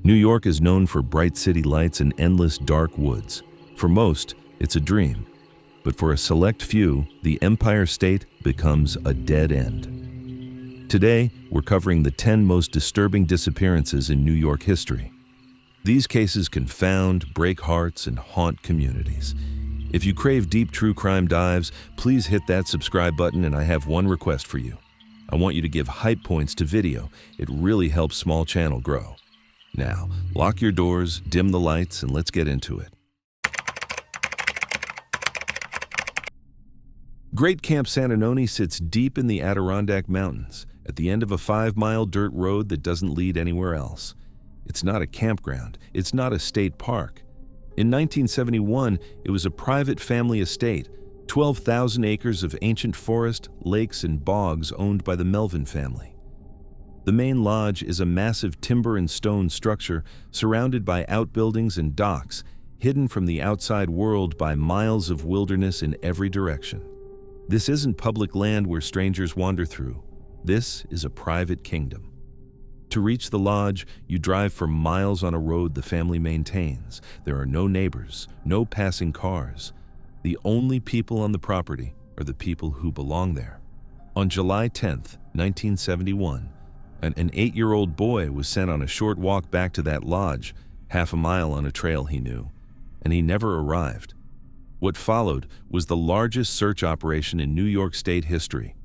New York is known for bright city lights and endless dark woods. For most, it's a dream. But for a select few, the Empire State becomes a dead end. Today, we're covering the 10 most disturbing disappearances in New York history. These cases confound, break hearts, and haunt communities. If you crave deep true crime dives, please hit that subscribe button, and I have one request for you. I want you to give hype points to video. It really helps small channel grow. Now, lock your doors, dim the lights, and let's get into it. Great Camp Santanoni sits deep in the Adirondack Mountains, at the end of a 5-mile dirt road that doesn't lead anywhere else. It's not a campground. It's not a state park. In 1971, it was a private family estate, 12,000 acres of ancient forest, lakes, and bogs owned by the Melvin family. The main lodge is a massive timber and stone structure surrounded by outbuildings and docks, hidden from the outside world by miles of wilderness in every direction. This isn't public land where strangers wander through. This is a private kingdom. To reach the lodge, you drive for miles on a road the family maintains. There are no neighbors, no passing cars. The only people on the property are the people who belong there. On July 10th, 1971, an 8-year-old boy was sent on a short walk back to that lodge, half a mile on a trail he knew, and he never arrived. What followed was the largest search operation in New York State history.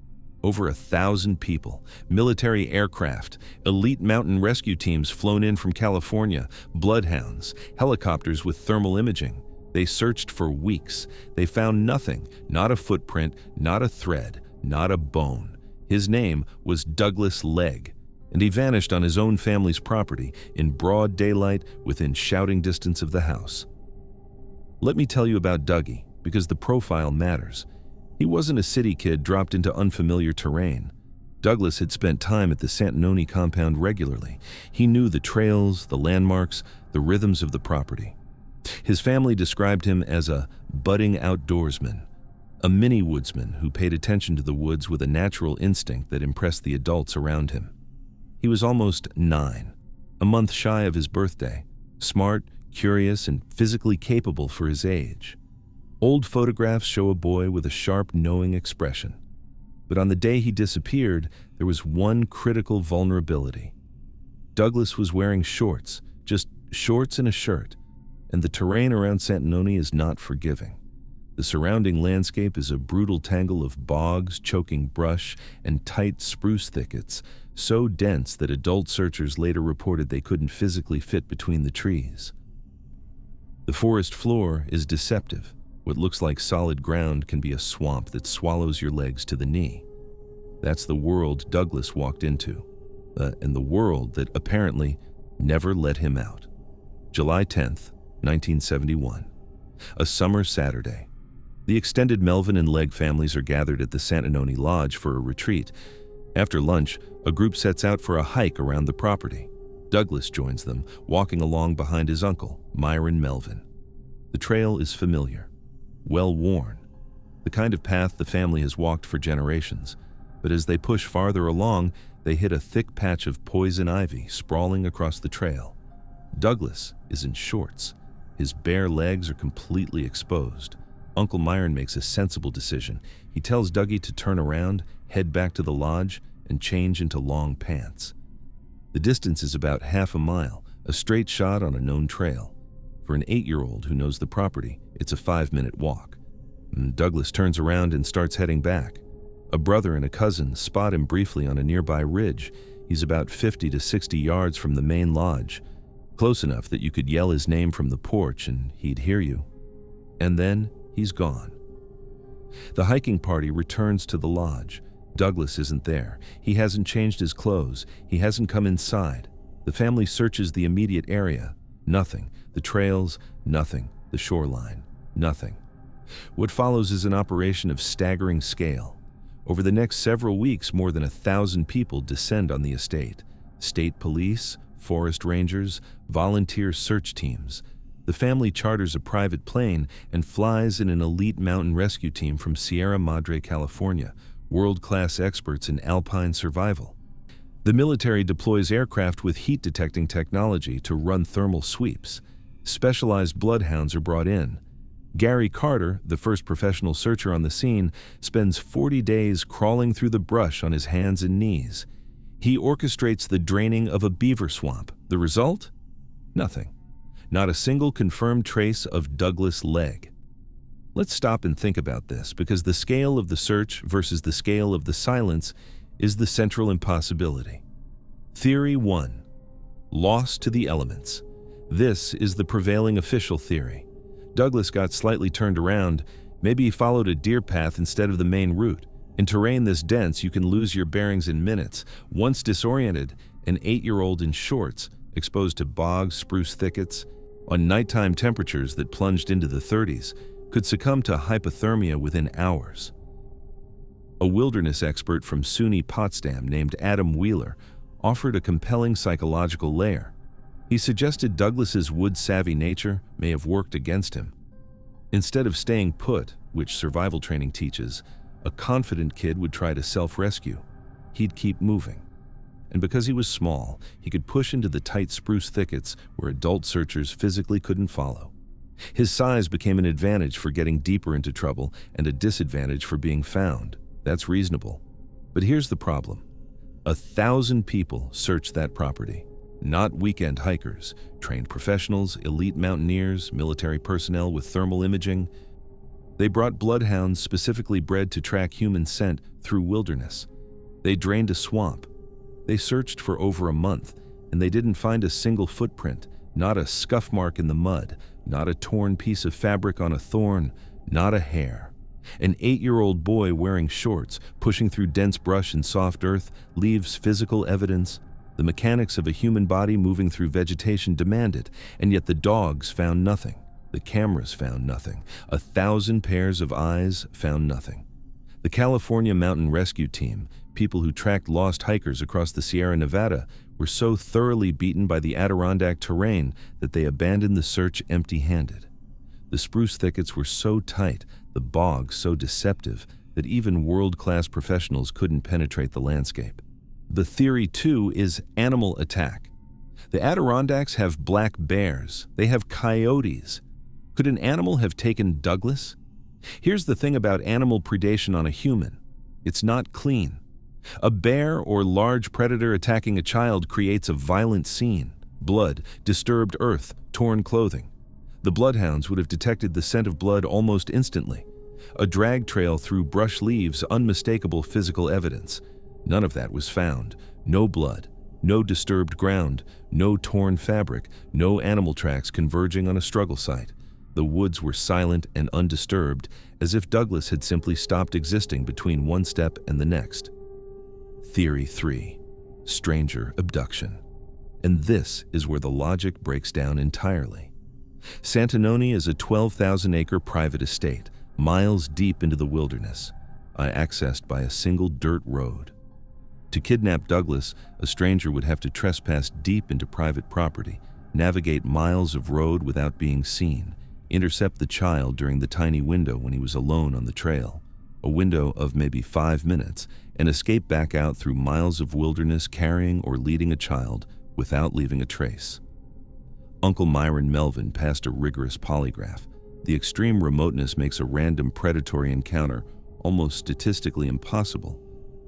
Over 1,000 people, military aircraft, elite mountain rescue teams flown in from California, bloodhounds, helicopters with thermal imaging. They searched for weeks. They found nothing, not a footprint, not a thread, not a bone. His name was Douglas Legg, and he vanished on his own family's property in broad daylight within shouting distance of the house. Let me tell you about Dougie, because the profile matters. He wasn't a city kid dropped into unfamiliar terrain. Douglas had spent time at the Santanoni compound regularly. He knew the trails, the landmarks, the rhythms of the property. His family described him as a budding outdoorsman, a mini woodsman who paid attention to the woods with a natural instinct that impressed the adults around him. He was almost 9, a month shy of his birthday, smart, curious, and physically capable for his age. Old photographs show a boy with a sharp, knowing expression. But on the day he disappeared, there was one critical vulnerability. Douglas was wearing shorts, just shorts and a shirt, and the terrain around Santanoni is not forgiving. The surrounding landscape is a brutal tangle of bogs, choking brush, and tight spruce thickets, so dense that adult searchers later reported they couldn't physically fit between the trees. The forest floor is deceptive. What looks like solid ground can be a swamp that swallows your legs to the knee. That's the world Douglas walked into, and the world that apparently never let him out. July 10th, 1971. A summer Saturday. The extended Melvin and Legg families are gathered at the Santanoni Lodge for a retreat. After lunch, a group sets out for a hike around the property. Douglas joins them, walking along behind his uncle, Myron Melvin. The trail is familiar, well-worn, the kind of path the family has walked for generations. But as they push farther along, they hit a thick patch of poison ivy sprawling across the trail. Douglas is in shorts. His bare legs are completely exposed. Uncle Myron makes a sensible decision. He tells Dougie to turn around, head back to the lodge, and change into long pants. The distance is about half a mile, a straight shot on a known trail. For an 8-year-old who knows the property, it's a 5-minute walk. And Douglas turns around and starts heading back. A brother and a cousin spot him briefly on a nearby ridge. He's about 50 to 60 yards from the main lodge, close enough that you could yell his name from the porch and he'd hear you. And then he's gone. The hiking party returns to the lodge. Douglas isn't there. He hasn't changed his clothes. He hasn't come inside. The family searches the immediate area. Nothing. The trails, nothing. The shoreline, nothing. What follows is an operation of staggering scale. Over the next several weeks, more than 1,000 people descend on the estate. State police, forest rangers, volunteer search teams. The family charters a private plane and flies in an elite mountain rescue team from Sierra Madre, California, world-class experts in alpine survival. The military deploys aircraft with heat-detecting technology to run thermal sweeps. Specialized bloodhounds are brought in. Gary Carter, the first professional searcher on the scene, spends 40 days crawling through the brush on his hands and knees. He orchestrates the draining of a beaver swamp. The result? Nothing. Not a single confirmed trace of Douglas Legg. Let's stop and think about this, because the scale of the search versus the scale of the silence is the central impossibility. Theory 1. Lost to the elements. This is the prevailing official theory. Douglas got slightly turned around. Maybe he followed a deer path instead of the main route. In terrain this dense, you can lose your bearings in minutes. Once disoriented, an 8-year-old in shorts, exposed to bogs, spruce thickets, on nighttime temperatures that plunged into the 30s, could succumb to hypothermia within hours. A wilderness expert from SUNY Potsdam named Adam Wheeler offered a compelling psychological layer. He suggested Douglas's wood-savvy nature may have worked against him. Instead of staying put, which survival training teaches, a confident kid would try to self-rescue. He'd keep moving. And because he was small, he could push into the tight spruce thickets where adult searchers physically couldn't follow. His size became an advantage for getting deeper into trouble and a disadvantage for being found. That's reasonable. But here's the problem. 1,000 people searched that property. Not weekend hikers, trained professionals, elite mountaineers, military personnel with thermal imaging. They brought bloodhounds specifically bred to track human scent through wilderness. They drained a swamp. They searched for over a month, and they didn't find a single footprint, not a scuff mark in the mud, not a torn piece of fabric on a thorn, not a hair. An 8-year-old boy wearing shorts, pushing through dense brush and soft earth, leaves physical evidence. The mechanics of a human body moving through vegetation demand it, and yet the dogs found nothing. The cameras found nothing. 1,000 pairs of eyes found nothing. The California Mountain Rescue Team, people who tracked lost hikers across the Sierra Nevada, were so thoroughly beaten by the Adirondack terrain that they abandoned the search empty-handed. The spruce thickets were so tight, the bogs so deceptive, that even world-class professionals couldn't penetrate the landscape. The theory, too, is animal attack. The Adirondacks have black bears. They have coyotes. Could an animal have taken Douglas? Here's the thing about animal predation on a human. It's not clean. A bear or large predator attacking a child creates a violent scene. Blood, disturbed earth, torn clothing. The bloodhounds would have detected the scent of blood almost instantly. A drag trail through brush leaves unmistakable physical evidence. None of that was found. No blood, no disturbed ground, no torn fabric, no animal tracks converging on a struggle site. The woods were silent and undisturbed, as if Douglas had simply stopped existing between one step and the next. Theory 3. Stranger abduction. And this is where the logic breaks down entirely. Santanoni is a 12,000-acre private estate, miles deep into the wilderness, accessed by a single dirt road. To kidnap Douglas, a stranger would have to trespass deep into private property, navigate miles of road without being seen, intercept the child during the tiny window when he was alone on the trail, a window of maybe 5 minutes, and escape back out through miles of wilderness carrying or leading a child without leaving a trace. Uncle Myron Melvin passed a rigorous polygraph. The extreme remoteness makes a random predatory encounter almost statistically impossible.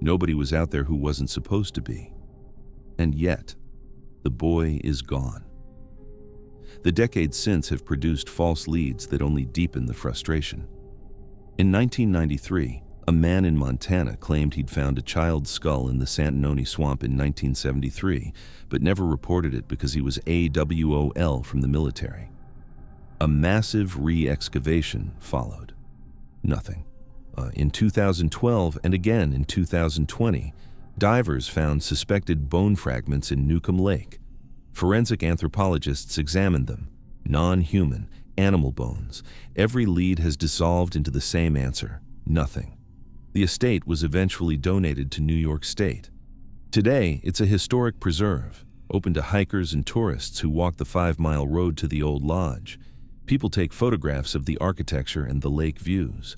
Nobody was out there who wasn't supposed to be. And yet, the boy is gone. The decades since have produced false leads that only deepen the frustration. In 1993, a man in Montana claimed he'd found a child's skull in the Santanoni Swamp in 1973, but never reported it because he was AWOL from the military. A massive re-excavation followed. Nothing. In 2012 and again in 2020, divers found suspected bone fragments in Newcomb Lake. Forensic anthropologists examined them. Non-human, animal bones. Every lead has dissolved into the same answer: nothing. The estate was eventually donated to New York State. Today, it's a historic preserve, open to hikers and tourists who walk the 5-mile road to the old lodge. People take photographs of the architecture and the lake views.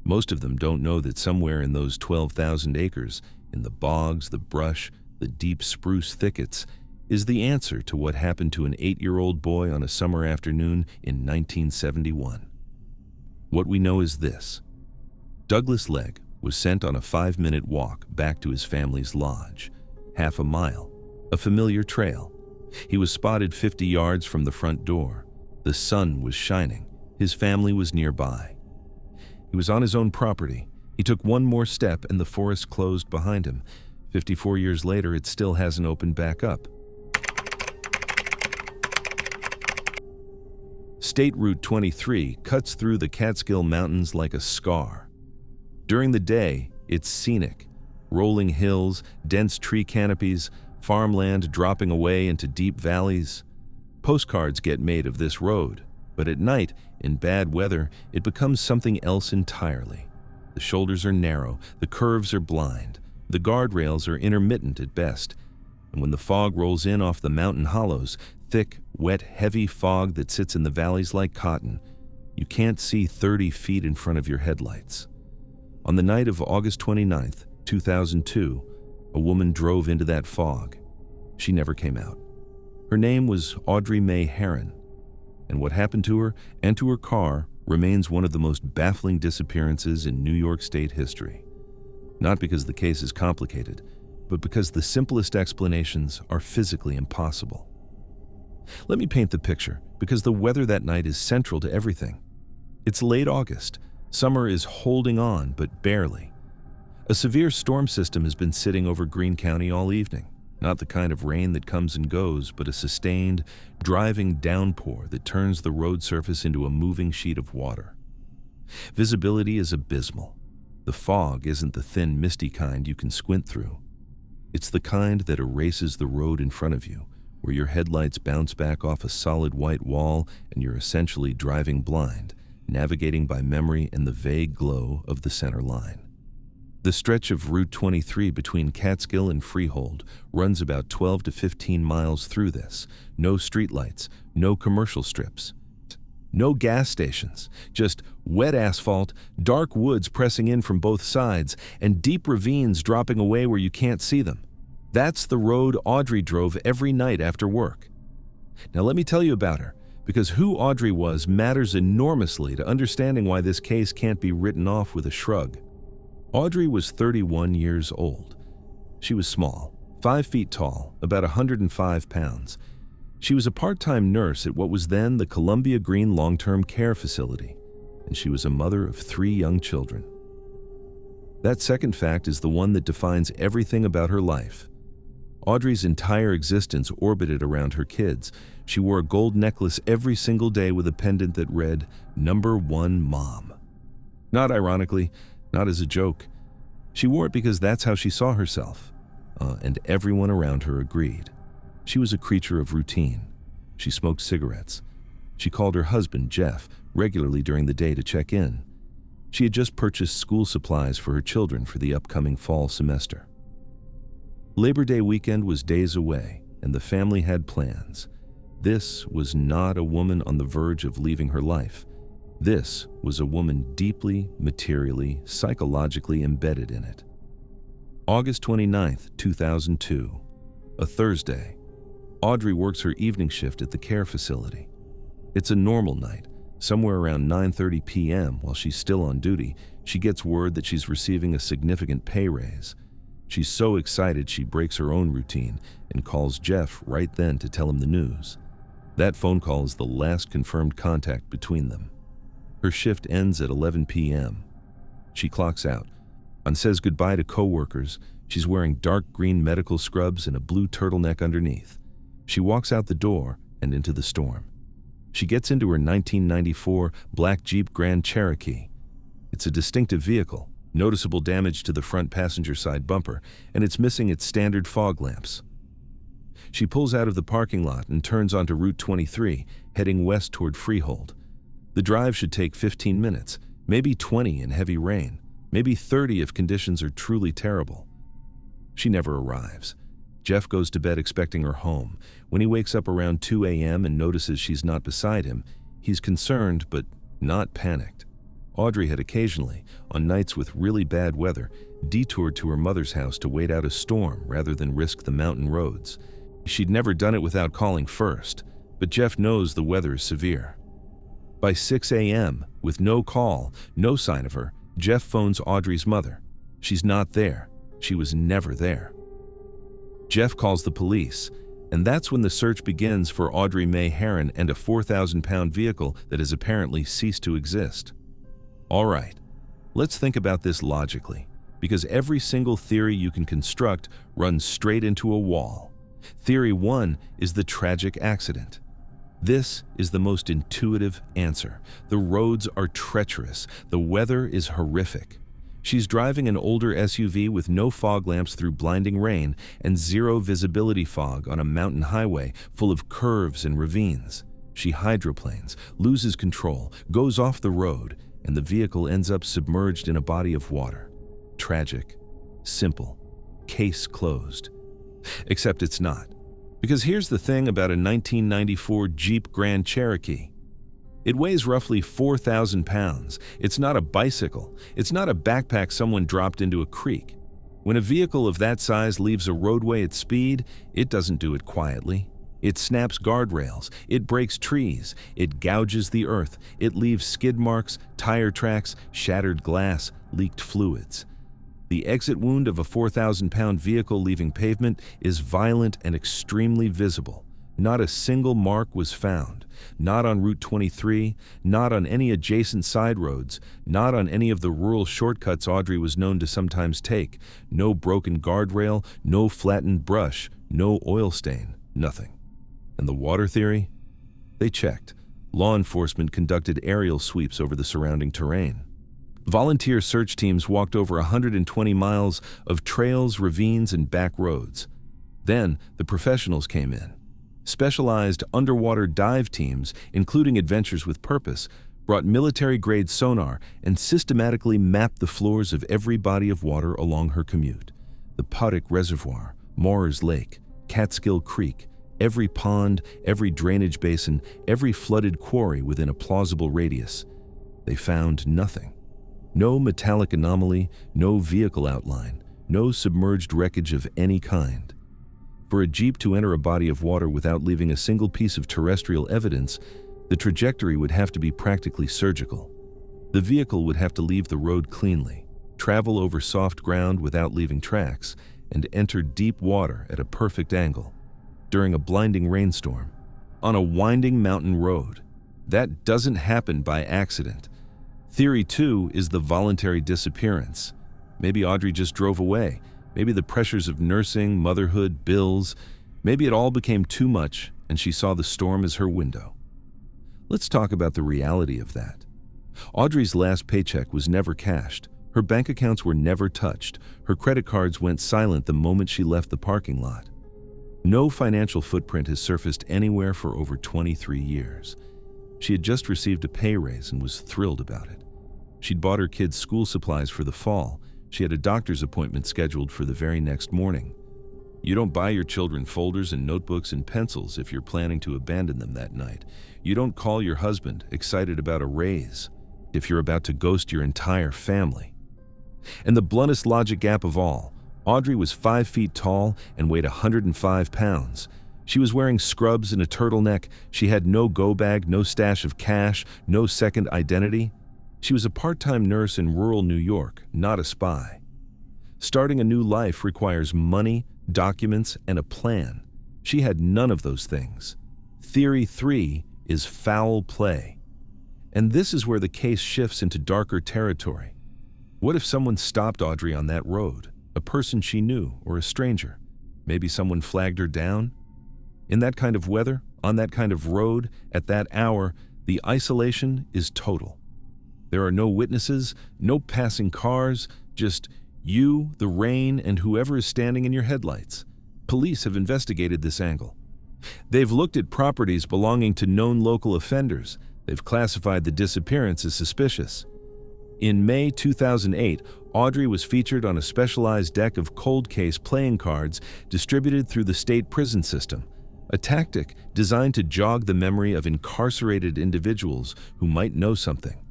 Most of them don't know that somewhere in those 12,000 acres, in the bogs, the brush, the deep spruce thickets, is the answer to what happened to an 8-year-old boy on a summer afternoon in 1971. What we know is this: Douglas Legg was sent on a 5-minute walk back to his family's lodge, half a mile, a familiar trail. He was spotted 50 yards from the front door. The sun was shining. His family was nearby. He was on his own property. He took one more step and the forest closed behind him. 54 years later, it still hasn't opened back up. State Route 23 cuts through the Catskill Mountains like a scar. During the day, it's scenic. Rolling hills, dense tree canopies, farmland dropping away into deep valleys. Postcards get made of this road, but at night, in bad weather, it becomes something else entirely. The shoulders are narrow, the curves are blind, the guardrails are intermittent at best, and when the fog rolls in off the mountain hollows, thick, wet, heavy fog that sits in the valleys like cotton, you can't see 30 feet in front of your headlights. On the night of August 29th, 2002, a woman drove into that fog. She never came out. Her name was Audrey May Herron, and what happened to her and to her car remains one of the most baffling disappearances in New York State history. Not because the case is complicated, but because the simplest explanations are physically impossible. Let me paint the picture, because the weather that night is central to everything. It's late August. Summer is holding on, but barely. A severe storm system has been sitting over Greene County all evening. Not the kind of rain that comes and goes, but a sustained, driving downpour that turns the road surface into a moving sheet of water. Visibility is abysmal. The fog isn't the thin, misty kind you can squint through. It's the kind that erases the road in front of you, where your headlights bounce back off a solid white wall and you're essentially driving blind, navigating by memory and the vague glow of the center line. The stretch of Route 23 between Catskill and Freehold runs about 12 to 15 miles through this. No streetlights, no commercial strips, no gas stations, just wet asphalt, dark woods pressing in from both sides, and deep ravines dropping away where you can't see them. That's the road Audrey drove every night after work. Now let me tell you about her, because who Audrey was matters enormously to understanding why this case can't be written off with a shrug. Audrey was 31 years old. She was small, 5 feet tall, about 105 pounds. She was a part-time nurse at what was then the Columbia Green Long-Term Care Facility, and she was a mother of 3 young children. That second fact is the one that defines everything about her life. Audrey's entire existence orbited around her kids. She wore a gold necklace every single day with a pendant that read, "Number 1 Mom." Not ironically, not as a joke. She wore it because that's how she saw herself, and everyone around her agreed. She was a creature of routine. She smoked cigarettes. She called her husband, Jeff, regularly during the day to check in. She had just purchased school supplies for her children for the upcoming fall semester. Labor Day weekend was days away, and the family had plans. This was not a woman on the verge of leaving her life. This was a woman deeply, materially, psychologically embedded in it. August 29th, 2002, a Thursday. Audrey works her evening shift at the care facility. It's a normal night. Somewhere around 9:30 p.m., while she's still on duty, she gets word that she's receiving a significant pay raise. She's so excited she breaks her own routine and calls Jeff right then to tell him the news. That phone call is the last confirmed contact between them. Her shift ends at 11 p.m. She clocks out and says goodbye to coworkers. She's wearing dark green medical scrubs and a blue turtleneck underneath. She walks out the door and into the storm. She gets into her 1994 black Jeep Grand Cherokee. It's a distinctive vehicle, noticeable damage to the front passenger side bumper, and it's missing its standard fog lamps. She pulls out of the parking lot and turns onto Route 23, heading west toward Freehold. The drive should take 15 minutes, maybe 20 in heavy rain, maybe 30 if conditions are truly terrible. She never arrives. Jeff goes to bed expecting her home. When he wakes up around 2 a.m. and notices she's not beside him, he's concerned but not panicked. Audrey had occasionally, on nights with really bad weather, detoured to her mother's house to wait out a storm rather than risk the mountain roads. She'd never done it without calling first, but Jeff knows the weather is severe. By 6 a.m., with no call, no sign of her, Jeff phones Audrey's mother. She's not there. She was never there. Jeff calls the police, and that's when the search begins for Audrey May Herron and a 4,000-pound vehicle that has apparently ceased to exist. All right, let's think about this logically, because every single theory you can construct runs straight into a wall. Theory 1 is the tragic accident. This is the most intuitive answer. The roads are treacherous. The weather is horrific. She's driving an older SUV with no fog lamps through blinding rain and zero visibility fog on a mountain highway full of curves and ravines. She hydroplanes, loses control, goes off the road, and the vehicle ends up submerged in a body of water. Tragic. Simple. Case closed. Except it's not. Because here's the thing about a 1994 Jeep Grand Cherokee. It weighs roughly 4,000 pounds. It's not a bicycle. It's not a backpack someone dropped into a creek. When a vehicle of that size leaves a roadway at speed, it doesn't do it quietly. It snaps guardrails. It breaks trees. It gouges the earth. It leaves skid marks, tire tracks, shattered glass, leaked fluids. The exit wound of a 4,000-pound vehicle leaving pavement is violent and extremely visible. Not a single mark was found. Not on Route 23, not on any adjacent side roads, not on any of the rural shortcuts Audrey was known to sometimes take. No broken guardrail, no flattened brush, no oil stain, nothing. And the water theory? They checked. Law enforcement conducted aerial sweeps over the surrounding terrain. Volunteer search teams walked over 120 miles of trails, ravines, and back roads. Then the professionals came in. Specialized underwater dive teams, including Adventures with Purpose, brought military-grade sonar and systematically mapped the floors of every body of water along her commute. The Potic Reservoir, Moores Lake, Catskill Creek, every pond, every drainage basin, every flooded quarry within a plausible radius. They found nothing. No metallic anomaly, no vehicle outline, no submerged wreckage of any kind. For a Jeep to enter a body of water without leaving a single piece of terrestrial evidence, the trajectory would have to be practically surgical. The vehicle would have to leave the road cleanly, travel over soft ground without leaving tracks, and enter deep water at a perfect angle, during a blinding rainstorm, on a winding mountain road. That doesn't happen by accident. Theory 2 is the voluntary disappearance. Maybe Audrey just drove away. Maybe the pressures of nursing, motherhood, bills, maybe it all became too much and she saw the storm as her window. Let's talk about the reality of that. Audrey's last paycheck was never cashed. Her bank accounts were never touched. Her credit cards went silent the moment she left the parking lot. No financial footprint has surfaced anywhere for over 23 years. She had just received a pay raise and was thrilled about it. She'd bought her kids school supplies for the fall. She had a doctor's appointment scheduled for the very next morning. You don't buy your children folders and notebooks and pencils if you're planning to abandon them that night. You don't call your husband excited about a raise if you're about to ghost your entire family. And the bluntest logic gap of all, Audrey was 5 feet tall and weighed 105 pounds. She was wearing scrubs and a turtleneck. She had no go bag, no stash of cash, no second identity. She was a part-time nurse in rural New York, not a spy. Starting a new life requires money, documents, and a plan. She had none of those things. Theory 3 is foul play. And this is where the case shifts into darker territory. What if someone stopped Audrey on that road? A person she knew or a stranger? Maybe someone flagged her down? In that kind of weather, on that kind of road, at that hour, the isolation is total. There are no witnesses, no passing cars, just you, the rain, and whoever is standing in your headlights. Police have investigated this angle. They've looked at properties belonging to known local offenders. They've classified the disappearance as suspicious. In May 2008, Audrey was featured on a specialized deck of cold case playing cards distributed through the state prison system, a tactic designed to jog the memory of incarcerated individuals who might know something.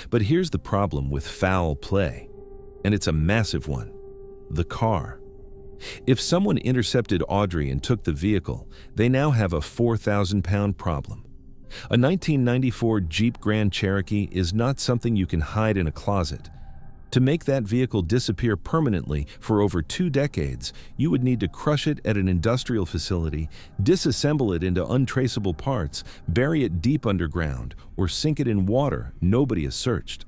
But here's the problem with foul play, and it's a massive one: the car. If someone intercepted Audrey and took the vehicle, they now have a 4,000-pound problem. A 1994 Jeep Grand Cherokee is not something you can hide in a closet. To make that vehicle disappear permanently for over 2 decades, you would need to crush it at an industrial facility, disassemble it into untraceable parts, bury it deep underground, or sink it in water nobody has searched.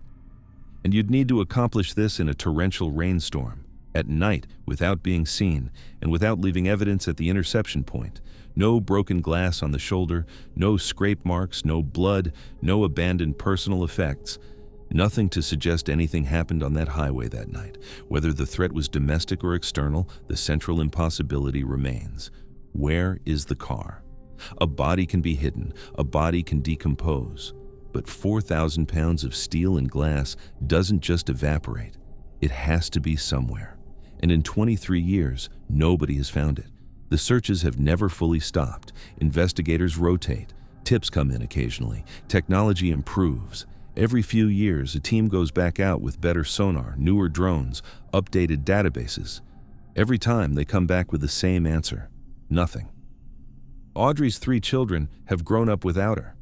And you'd need to accomplish this in a torrential rainstorm, at night, without being seen, and without leaving evidence at the interception point. No broken glass on the shoulder, no scrape marks, no blood, no abandoned personal effects. Nothing to suggest anything happened on that highway that night. Whether the threat was domestic or external, the central impossibility remains. Where is the car? A body can be hidden, a body can decompose, but 4,000 pounds of steel and glass doesn't just evaporate. It has to be somewhere. And in 23 years, nobody has found it. The searches have never fully stopped. Investigators rotate. Tips come in occasionally. Technology improves. Every few years, a team goes back out with better sonar, newer drones, updated databases. Every time, they come back with the same answer: nothing. Audrey's 3 children have grown up without her.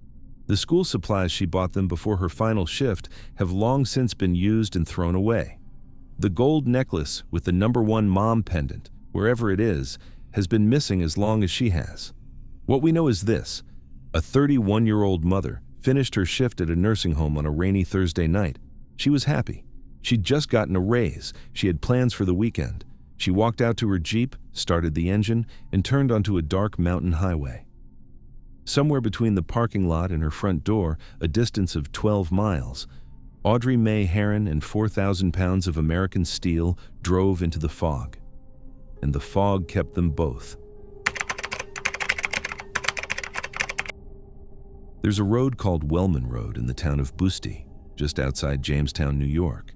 The school supplies she bought them before her final shift have long since been used and thrown away. The gold necklace with the #1 mom pendant, wherever it is, has been missing as long as she has. What we know is this: a 31-year-old mother finished her shift at a nursing home on a rainy Thursday night. She was happy. She'd just gotten a raise. She had plans for the weekend. She walked out to her Jeep, started the engine, and turned onto a dark mountain highway. Somewhere between the parking lot and her front door, a distance of 12 miles, Audrey May Herron and 4,000 pounds of American steel drove into the fog. And the fog kept them both. There's a road called Wellman Road in the town of Boosty, just outside Jamestown, New York.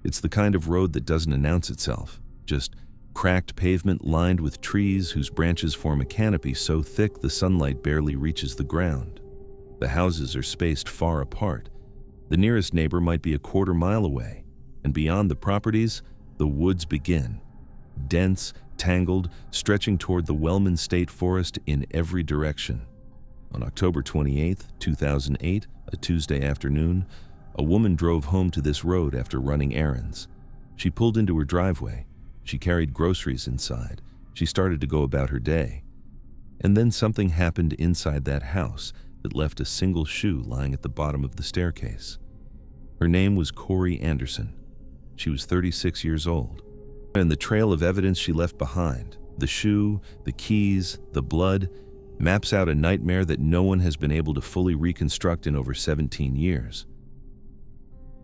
It's the kind of road that doesn't announce itself, just cracked pavement lined with trees whose branches form a canopy so thick the sunlight barely reaches the ground. The houses are spaced far apart. The nearest neighbor might be a quarter mile away, and beyond the properties, the woods begin. Dense, tangled, stretching toward the Wellman State Forest in every direction. On October 28, 2008, a Tuesday afternoon, a woman drove home to this road after running errands. She pulled into her driveway. She carried groceries inside. She started to go about her day. And then something happened inside that house that left a single shoe lying at the bottom of the staircase. Her name was Corrie Anderson. She was 36 years old. And the trail of evidence she left behind, the shoe, the keys, the blood, maps out a nightmare that no one has been able to fully reconstruct in over 17 years.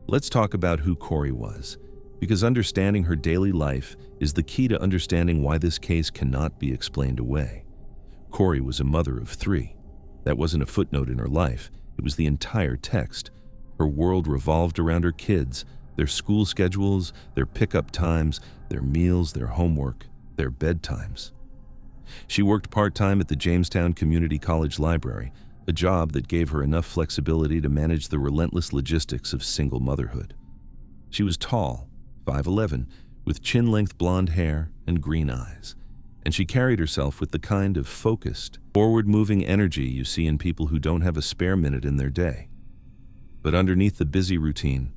Let's talk about who Corrie was, because understanding her daily life is the key to understanding why this case cannot be explained away. Corrie was a mother of 3. That wasn't a footnote in her life, it was the entire text. Her world revolved around her kids, their school schedules, their pickup times, their meals, their homework, their bedtimes. She worked part-time at the Jamestown Community College Library, a job that gave her enough flexibility to manage the relentless logistics of single motherhood. She was tall, 5'11", with chin-length blonde hair and green eyes, and she carried herself with the kind of focused, forward-moving energy you see in people who don't have a spare minute in their day. But underneath the busy routine,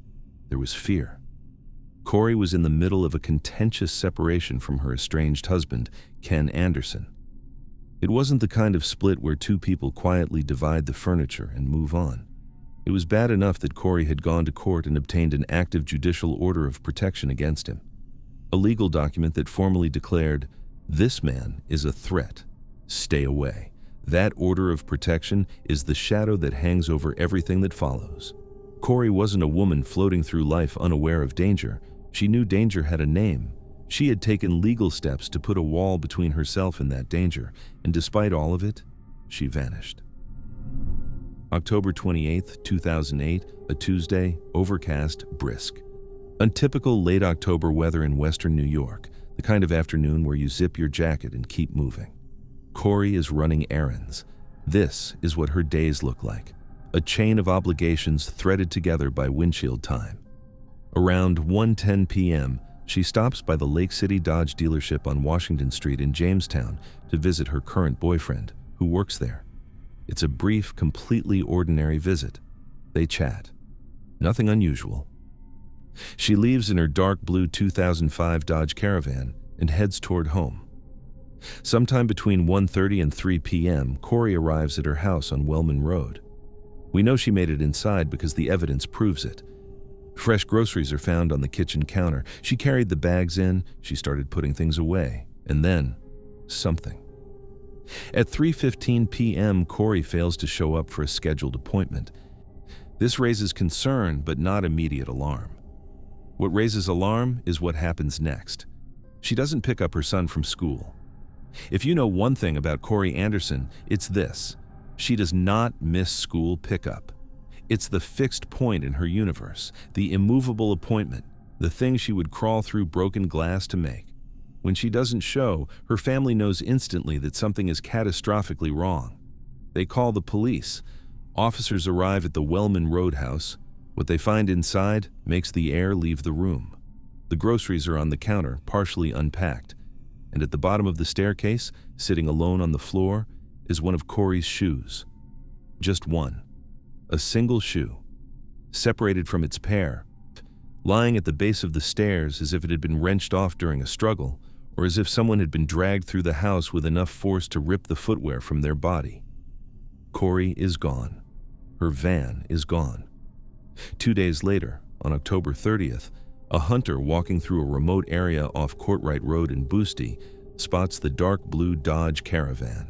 there was fear. Corrie was in the middle of a contentious separation from her estranged husband, Ken Anderson. It wasn't the kind of split where 2 people quietly divide the furniture and move on. It was bad enough that Corrie had gone to court and obtained an active judicial order of protection against him, a legal document that formally declared, "This man is a threat. Stay away." That order of protection is the shadow that hangs over everything that follows. Corrie wasn't a woman floating through life unaware of danger. She knew danger had a name. She had taken legal steps to put a wall between herself and that danger, and despite all of it, she vanished. October 28, 2008, a Tuesday, overcast, brisk. Untypical late October weather in western New York, the kind of afternoon where you zip your jacket and keep moving. Corrie is running errands. This is what her days look like. a chain of obligations threaded together by windshield time. Around 1:10 p.m., she stops by the Lake City Dodge dealership on Washington Street in Jamestown to visit her current boyfriend, who works there. It's a brief, completely ordinary visit. They chat. Nothing unusual. She leaves in her dark blue 2005 Dodge Caravan and heads toward home. Sometime between 1:30 and 3 p.m., Corrie arrives at her house on Wellman Road. We know she made it inside because the evidence proves it. Fresh groceries are found on the kitchen counter. She carried the bags in, she started putting things away, and then something. At 3:15 p.m., Corrie fails to show up for a scheduled appointment. This raises concern, but not immediate alarm. What raises alarm is what happens next. She doesn't pick up her son from school. If you know one thing about Corrie Anderson, it's this: she does not miss school pickup. It's the fixed point in her universe, the immovable appointment, the thing she would crawl through broken glass to make. When she doesn't show, her family knows instantly that something is catastrophically wrong. They call the police. Officers arrive at the Wellman Road house. What they find inside makes the air leave the room. The groceries are on the counter, partially unpacked. And at the bottom of the staircase, sitting alone on the floor, is one of Corrie's shoes. Just one. A single shoe, separated from its pair, lying at the base of the stairs as if it had been wrenched off during a struggle, or as if someone had been dragged through the house with enough force to rip the footwear from their body. Corrie is gone. Her van is gone. 2 days later, on October 30th, a hunter walking through a remote area off Courtright Road in Boosty spots the dark blue Dodge Caravan.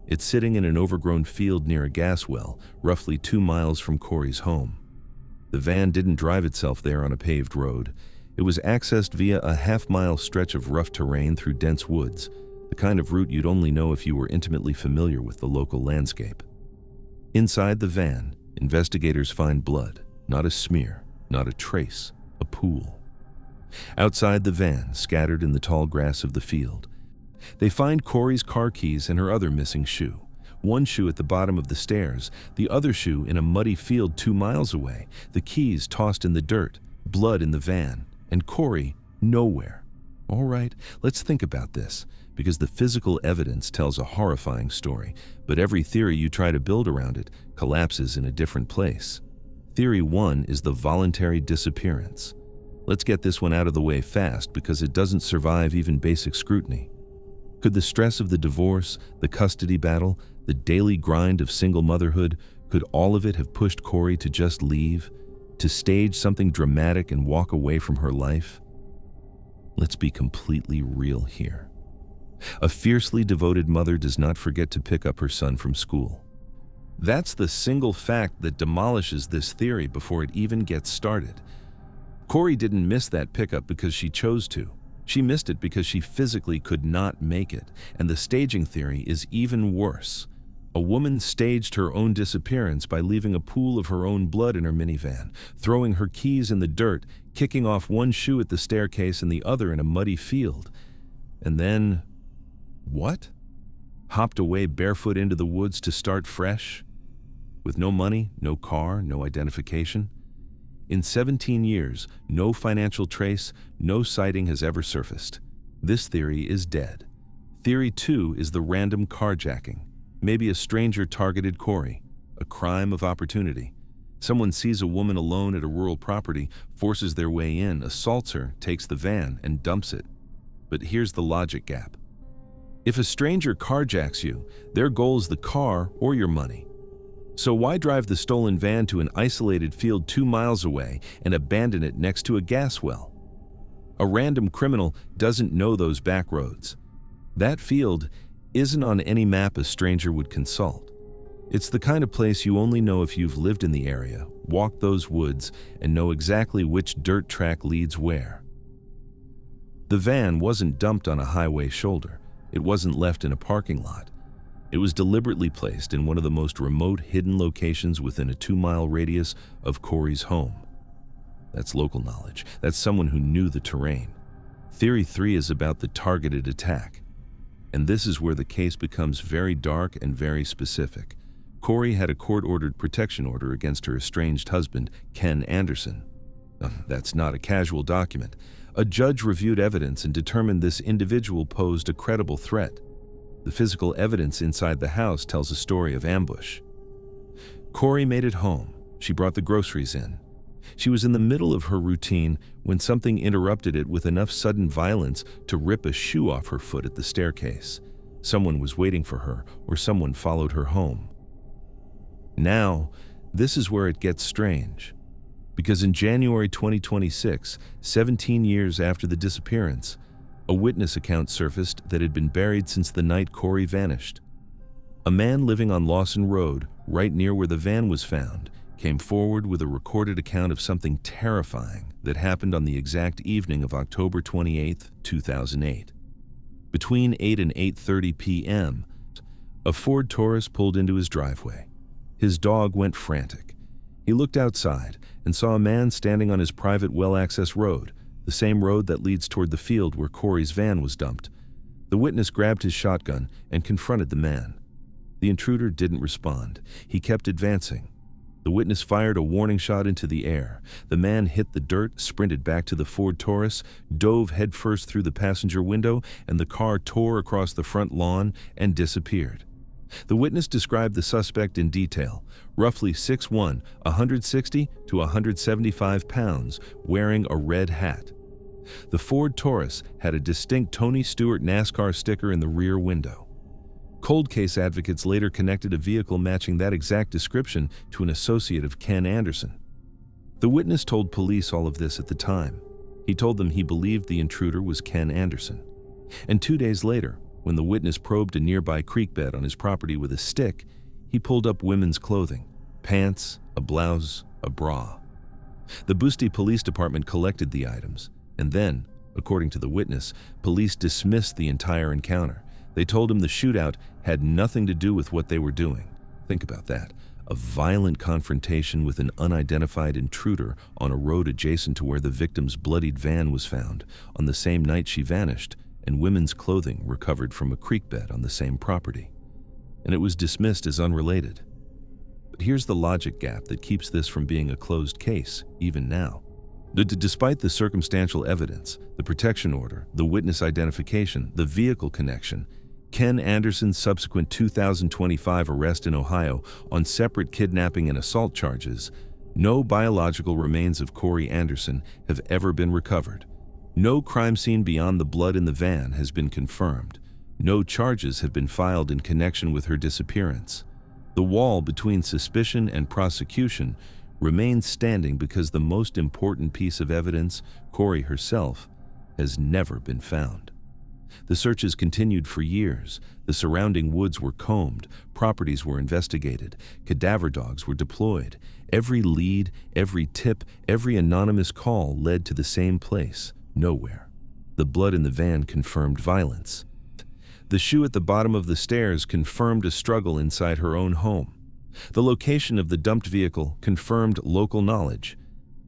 It's sitting in an overgrown field near a gas well, roughly 2 miles from Corrie's home. The van didn't drive itself there on a paved road. It was accessed via a half-mile stretch of rough terrain through dense woods, the kind of route you'd only know if you were intimately familiar with the local landscape. Inside the van, investigators find blood, not a smear, not a trace, a pool. Outside the van, scattered in the tall grass of the field, they find Corrie's car keys and her other missing shoe. One shoe at the bottom of the stairs, the other shoe in a muddy field 2 miles away, the keys tossed in the dirt, blood in the van, and Corrie nowhere. All right, let's think about this, because the physical evidence tells a horrifying story, but every theory you try to build around it collapses in a different place. Theory 1 is the voluntary disappearance. Let's get this one out of the way fast because it doesn't survive even basic scrutiny. Could the stress of the divorce, the custody battle, the daily grind of single motherhood, could all of it have pushed Corrie to just leave, to stage something dramatic and walk away from her life? Let's be completely real here. A fiercely devoted mother does not forget to pick up her son from school. That's the single fact that demolishes this theory before it even gets started. Corrie didn't miss that pickup because she chose to. She missed it because she physically could not make it, and the staging theory is even worse. A woman staged her own disappearance by leaving a pool of her own blood in her minivan, throwing her keys in the dirt, kicking off one shoe at the staircase and the other in a muddy field. And then, what? Hopped away barefoot into the woods to start fresh? With no money, no car, no identification? In 17 years, no financial trace, no sighting has ever surfaced. This theory is dead. Theory 2 is the random carjacking. Maybe a stranger targeted Corrie, a crime of opportunity. Someone sees a woman alone at a rural property, forces their way in, assaults her, takes the van, and dumps it. But here's the logic gap. If a stranger carjacks you, their goal is the car or your money. So why drive the stolen van to an isolated field 2 miles away and abandon it next to a gas well? A random criminal doesn't know those back roads. That field isn't on any map a stranger would consult. It's the kind of place you only know if you've lived in the area, walked those woods, and know exactly which dirt track leads where. The van wasn't dumped on a highway shoulder. It wasn't left in a parking lot. It was deliberately placed in one of the most remote, hidden locations within a 2-mile radius of Corrie's home. That's local knowledge. That's someone who knew the terrain. Theory 3 is about the targeted attack. And this is where the case becomes very dark and very specific. Corrie had a court-ordered protection order against her estranged husband, Ken Anderson. That's not a casual document. A judge reviewed evidence and determined this individual posed a credible threat. The physical evidence inside the house tells a story of ambush. Corrie made it home. She brought the groceries in. She was in the middle of her routine when something interrupted it with enough sudden violence to rip a shoe off her foot at the staircase. Someone was waiting for her, or someone followed her home. Now, this is where it gets strange. Because in January 2026, 17 years after the disappearance, a witness account surfaced that had been buried since the night Corrie vanished. A man living on Lawson Road, right near where the van was found, came forward with a recorded account of something terrifying that happened on the exact evening of October 28, 2008. Between 8 and 8:30 p.m., a Ford Taurus pulled into his driveway. His dog went frantic. He looked outside and saw a man standing on his private well-access road, the same road that leads toward the field where Corrie's van was dumped. The witness grabbed his shotgun and confronted the man. The intruder didn't respond. He kept advancing. The witness fired a warning shot into the air. The man hit the dirt, sprinted back to the Ford Taurus, dove headfirst through the passenger window, and the car tore across the front lawn and disappeared. The witness described the suspect in detail, roughly 6'1", 160 to 175 pounds, wearing a red hat. The Ford Taurus had a distinct Tony Stewart NASCAR sticker in the rear window. Cold case advocates later connected a vehicle matching that exact description to an associate of Ken Anderson. The witness told police all of this at the time. He told them he believed the intruder was Ken Anderson. And 2 days later, when the witness probed a nearby creek bed on his property with a stick, he pulled up women's clothing, pants, a blouse, a bra. The Boosty Police Department collected the items, and then, according to the witness, police dismissed the entire encounter. They told him the shootout had nothing to do with what they were doing. Think about that. A violent confrontation with an unidentified intruder on a road adjacent to where the victim's bloodied van was found on the same night she vanished, and women's clothing recovered from a creek bed on the same property. And it was dismissed as unrelated. But here's the logic gap that keeps this from being a closed case, even now. Despite the circumstantial evidence, the protection order, the witness identification, the vehicle connection, Ken Anderson's subsequent 2025 arrest in Ohio on separate kidnapping and assault charges, no biological remains of Corrie Anderson have ever been recovered. No crime scene beyond the blood in the van has been confirmed. No charges have been filed in connection with her disappearance. The wall between suspicion and prosecution remains standing because the most important piece of evidence, Corrie herself, has never been found. The searches continued for years. The surrounding woods were combed, properties were investigated, cadaver dogs were deployed. Every lead, every tip, every anonymous call led to the same place, nowhere. The blood in the van confirmed violence. The shoe at the bottom of the stairs confirmed a struggle inside her own home. The location of the dumped vehicle confirmed local knowledge,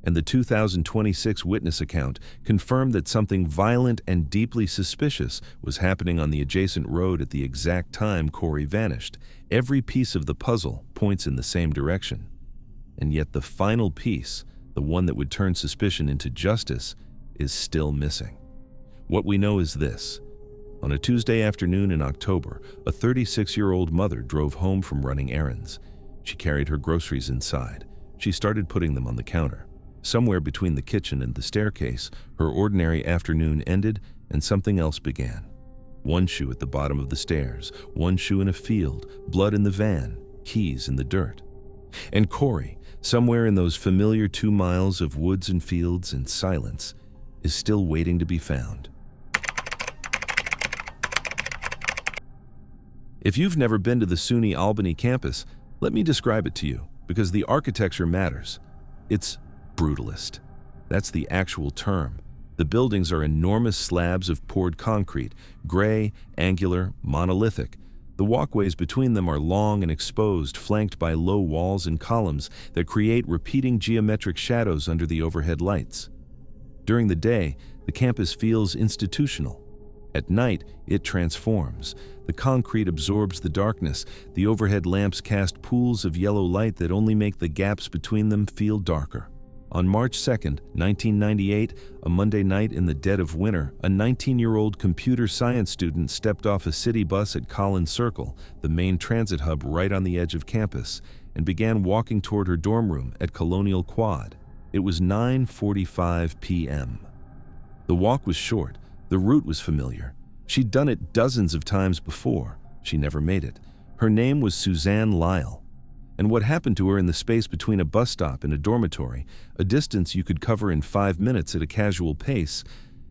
and the 2026 witness account confirmed that something violent and deeply suspicious was happening on the adjacent road at the exact time Corrie vanished. Every piece of the puzzle points in the same direction. And yet the final piece, the one that would turn suspicion into justice, is still missing. What we know is this. On a Tuesday afternoon in October, a 36-year-old mother drove home from running errands. She carried her groceries inside. She started putting them on the counter. Somewhere between the kitchen and the staircase, her ordinary afternoon ended and something else began. One shoe at the bottom of the stairs, one shoe in a field, blood in the van, keys in the dirt. And Corrie, somewhere in those familiar 2 miles of woods and fields and silence, is still waiting to be found. If you've never been to the SUNY Albany campus, let me describe it to you, because the architecture matters. It's brutalist. That's the actual term. The buildings are enormous slabs of poured concrete, gray, angular, monolithic. The walkways between them are long and exposed, flanked by low walls and columns that create repeating geometric shadows under the overhead lights. During the day, the campus feels institutional. At night, it transforms. The concrete absorbs the darkness. The overhead lamps cast pools of yellow light that only make the gaps between them feel darker. On March 2nd, 1998, a Monday night in the dead of winter, a 19-year-old computer science student stepped off a city bus at Colin Circle, the main transit hub right on the edge of campus, and began walking toward her dorm room at Colonial Quad. It was 9:45 p.m. The walk was short. The route was familiar. She'd done it dozens of times before. She never made it. Her name was Suzanne Lyall. And what happened to her in the space between a bus stop and a dormitory, a distance you could cover in 5 minutes at a casual pace,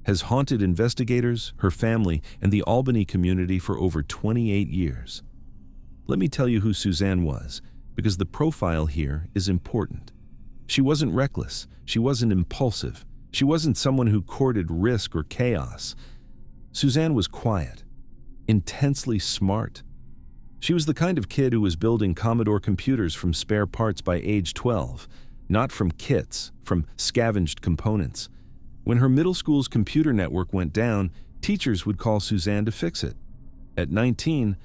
has haunted investigators, her family, and the Albany community for over 28 years. Let me tell you who Suzanne was, because the profile here is important. She wasn't reckless. She wasn't impulsive. She wasn't someone who courted risk or chaos. Suzanne was quiet, intensely smart. She was the kind of kid who was building Commodore computers from spare parts by age 12, not from kits, from scavenged components. When her middle school's computer network went down, teachers would call Suzanne to fix it. At 19,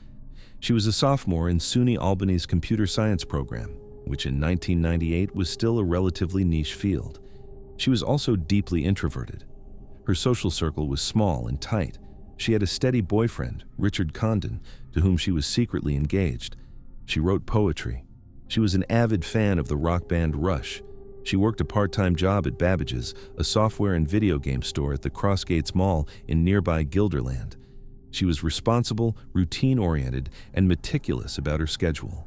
she was a sophomore in SUNY Albany's computer science program, which in 1998 was still a relatively niche field. She was also deeply introverted. Her social circle was small and tight. She had a steady boyfriend, Richard Condon, to whom she was secretly engaged. She wrote poetry. She was an avid fan of the rock band Rush. She worked a part-time job at Babbage's, a software and video game store at the Crossgates Mall in nearby Guilderland. She was responsible, routine-oriented, and meticulous about her schedule.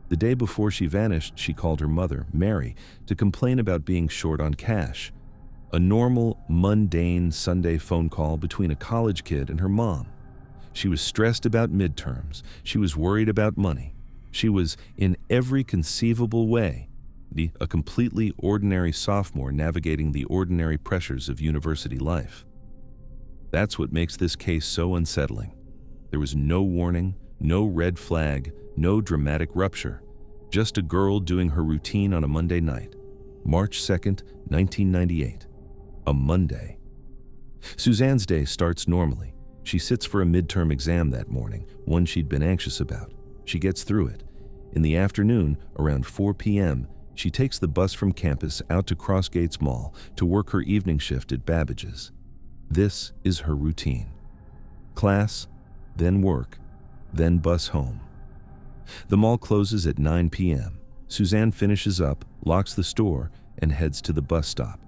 The day before she vanished, she called her mother, Mary, to complain about being short on cash. A normal, mundane Sunday phone call between a college kid and her mom. She was stressed about midterms. She was worried about money. She was, in every conceivable way, a completely ordinary sophomore navigating the ordinary pressures of university life. That's what makes this case so unsettling. There was no warning, no red flag, no dramatic rupture. Just a girl doing her routine on a Monday night. March 2nd, 1998. A Monday. Suzanne's day starts normally. She sits for a midterm exam that morning, one she'd been anxious about. She gets through it. In the afternoon, around 4 p.m., she takes the bus from campus out to Crossgates Mall to work her evening shift at Babbage's. This is her routine. Class, then work, then bus home. The mall closes at 9 p.m. Suzanne finishes up, locks the store, and heads to the bus stop.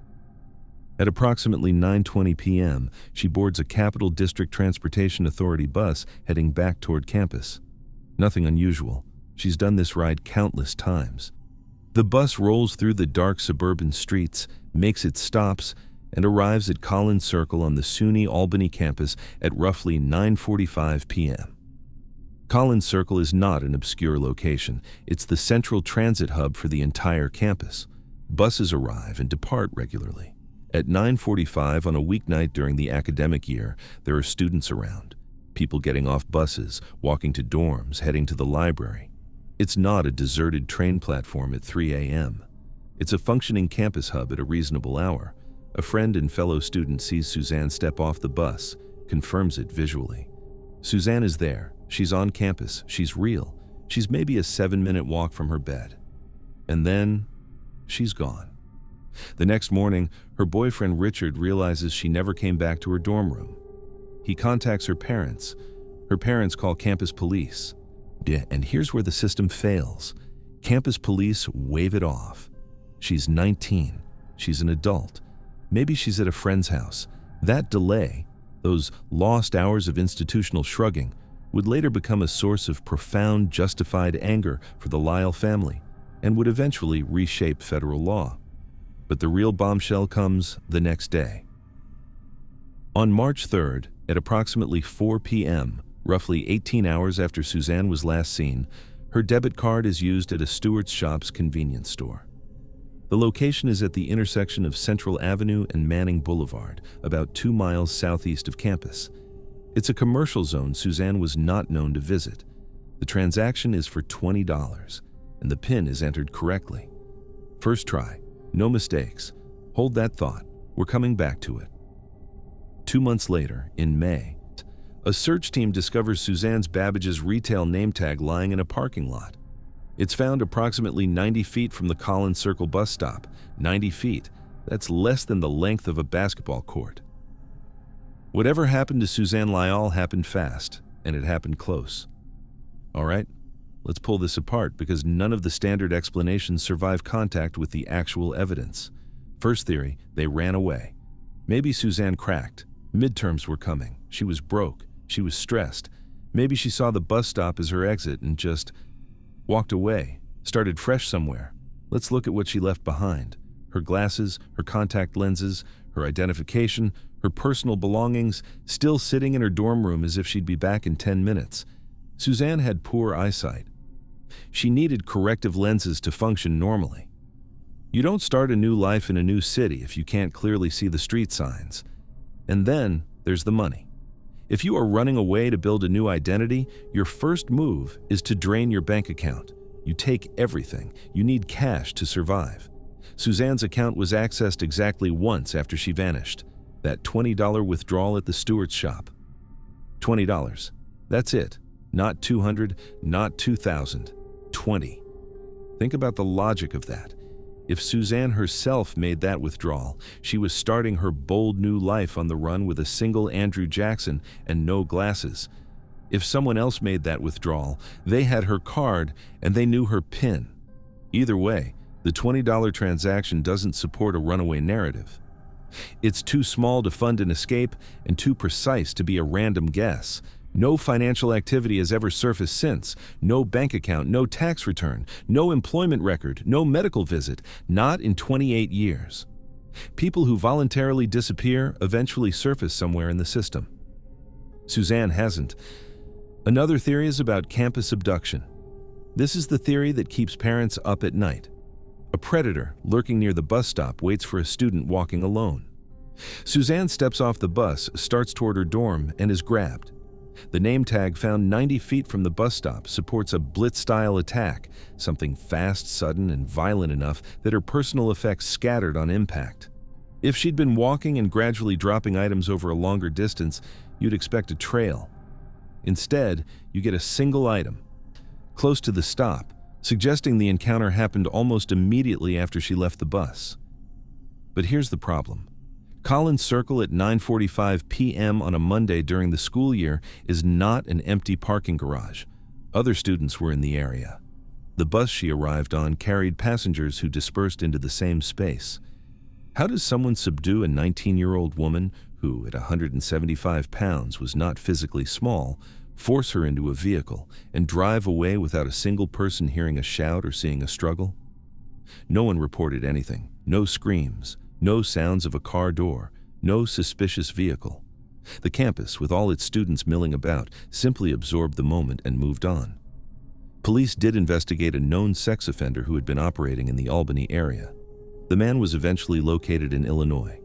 At approximately 9:20 p.m., she boards a Capital District Transportation Authority bus heading back toward campus. Nothing unusual. She's done this ride countless times. The bus rolls through the dark suburban streets, makes its stops, and arrives at Colin Circle on the SUNY Albany campus at roughly 9:45 p.m. Colin Circle is not an obscure location. It's the central transit hub for the entire campus. Buses arrive and depart regularly. At 9:45 on a weeknight during the academic year, there are students around. People getting off buses, walking to dorms, heading to the library. It's not a deserted train platform at 3 a.m. It's a functioning campus hub at a reasonable hour. A friend and fellow student sees Suzanne step off the bus, confirms it visually. Suzanne is there. She's on campus. She's real. She's maybe a 7-minute walk from her bed. And then, she's gone. The next morning, her boyfriend Richard realizes she never came back to her dorm room. He contacts her parents. Her parents call campus police. And here's where the system fails. Campus police wave it off. She's 19. She's an adult. Maybe she's at a friend's house. That delay, those lost hours of institutional shrugging, would later become a source of profound, justified anger for the Lyall family and would eventually reshape federal law. But the real bombshell comes the next day. On March 3rd, at approximately 4 p.m., roughly 18 hours after Suzanne was last seen, her debit card is used at a Stewart's Shops convenience store. The location is at the intersection of Central Avenue and Manning Boulevard, about 2 miles southeast of campus. It's a commercial zone Suzanne was not known to visit. The transaction is for $20, and the PIN is entered correctly. First try, no mistakes. Hold that thought, we're coming back to it. 2 months later, in May, A search team discovers Suzanne's Babbage's retail name tag lying in a parking lot. It's found approximately 90 feet from the Colin Circle bus stop. 90 feet. That's less than the length of a basketball court. Whatever happened to Suzanne Lyall happened fast, and it happened close. All right, let's pull this apart because none of the standard explanations survive contact with the actual evidence. First theory, they ran away. Maybe Suzanne cracked. Midterms were coming. She was broke. She was stressed. Maybe she saw the bus stop as her exit and just walked away, started fresh somewhere. Let's look at what she left behind. Her glasses, her contact lenses, her identification, her personal belongings, still sitting in her dorm room as if she'd be back in 10 minutes. Suzanne had poor eyesight. She needed corrective lenses to function normally. You don't start a new life in a new city if you can't clearly see the street signs. And then there's the money. If you are running away to build a new identity, your first move is to drain your bank account. You take everything. You need cash to survive. Suzanne's account was accessed exactly once after she vanished. That $20 withdrawal at the steward's shop. $20. That's it. Not $200, not $2,000. $20. Think about the logic of that. If Suzanne herself made that withdrawal, she was starting her bold new life on the run with a single Andrew Jackson and no glasses. If someone else made that withdrawal, they had her card and they knew her PIN. Either way, the $20 transaction doesn't support a runaway narrative. It's too small to fund an escape and too precise to be a random guess. No financial activity has ever surfaced since. No bank account, no tax return, no employment record, no medical visit, not in 28 years. People who voluntarily disappear eventually surface somewhere in the system. Suzanne hasn't. Another theory is about campus abduction. This is the theory that keeps parents up at night. A predator lurking near the bus stop waits for a student walking alone. Suzanne steps off the bus, starts toward her dorm, and is grabbed. The name tag found 90 feet from the bus stop supports a blitz-style attack, something fast, sudden, and violent enough that her personal effects scattered on impact. If she'd been walking and gradually dropping items over a longer distance, you'd expect a trail. Instead, you get a single item, close to the stop, suggesting the encounter happened almost immediately after she left the bus. But here's the problem. Colin Circle at 9:45 p.m. on a Monday during the school year is not an empty parking garage. Other students were in the area. The bus she arrived on carried passengers who dispersed into the same space. How does someone subdue a 19-year-old woman who, at 175 pounds, was not physically small, force her into a vehicle, and drive away without a single person hearing a shout or seeing a struggle? No one reported anything. No screams. No sounds of a car door, no suspicious vehicle. The campus, with all its students milling about, simply absorbed the moment and moved on. Police did investigate a known sex offender who had been operating in the Albany area. The man was eventually located in Illinois,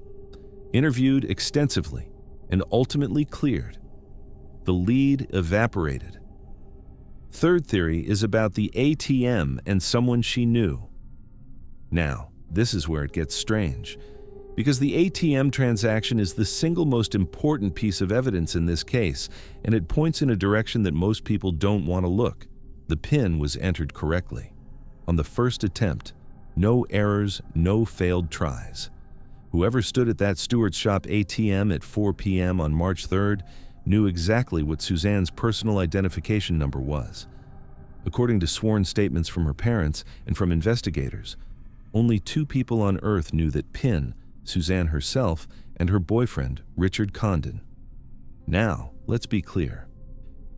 interviewed extensively, and ultimately cleared. The lead evaporated. Third theory is about the ATM and someone she knew. Now, this is where it gets strange, because the ATM transaction is the single most important piece of evidence in this case, and it points in a direction that most people don't want to look. The PIN was entered correctly. On the first attempt, no errors, no failed tries. Whoever stood at that Stewart's Shop ATM at 4 p.m. on March 3rd knew exactly what Suzanne's personal identification number was. According to sworn statements from her parents and from investigators, only two people on Earth knew that PIN, Suzanne herself, and her boyfriend, Richard Condon. Now, let's be clear.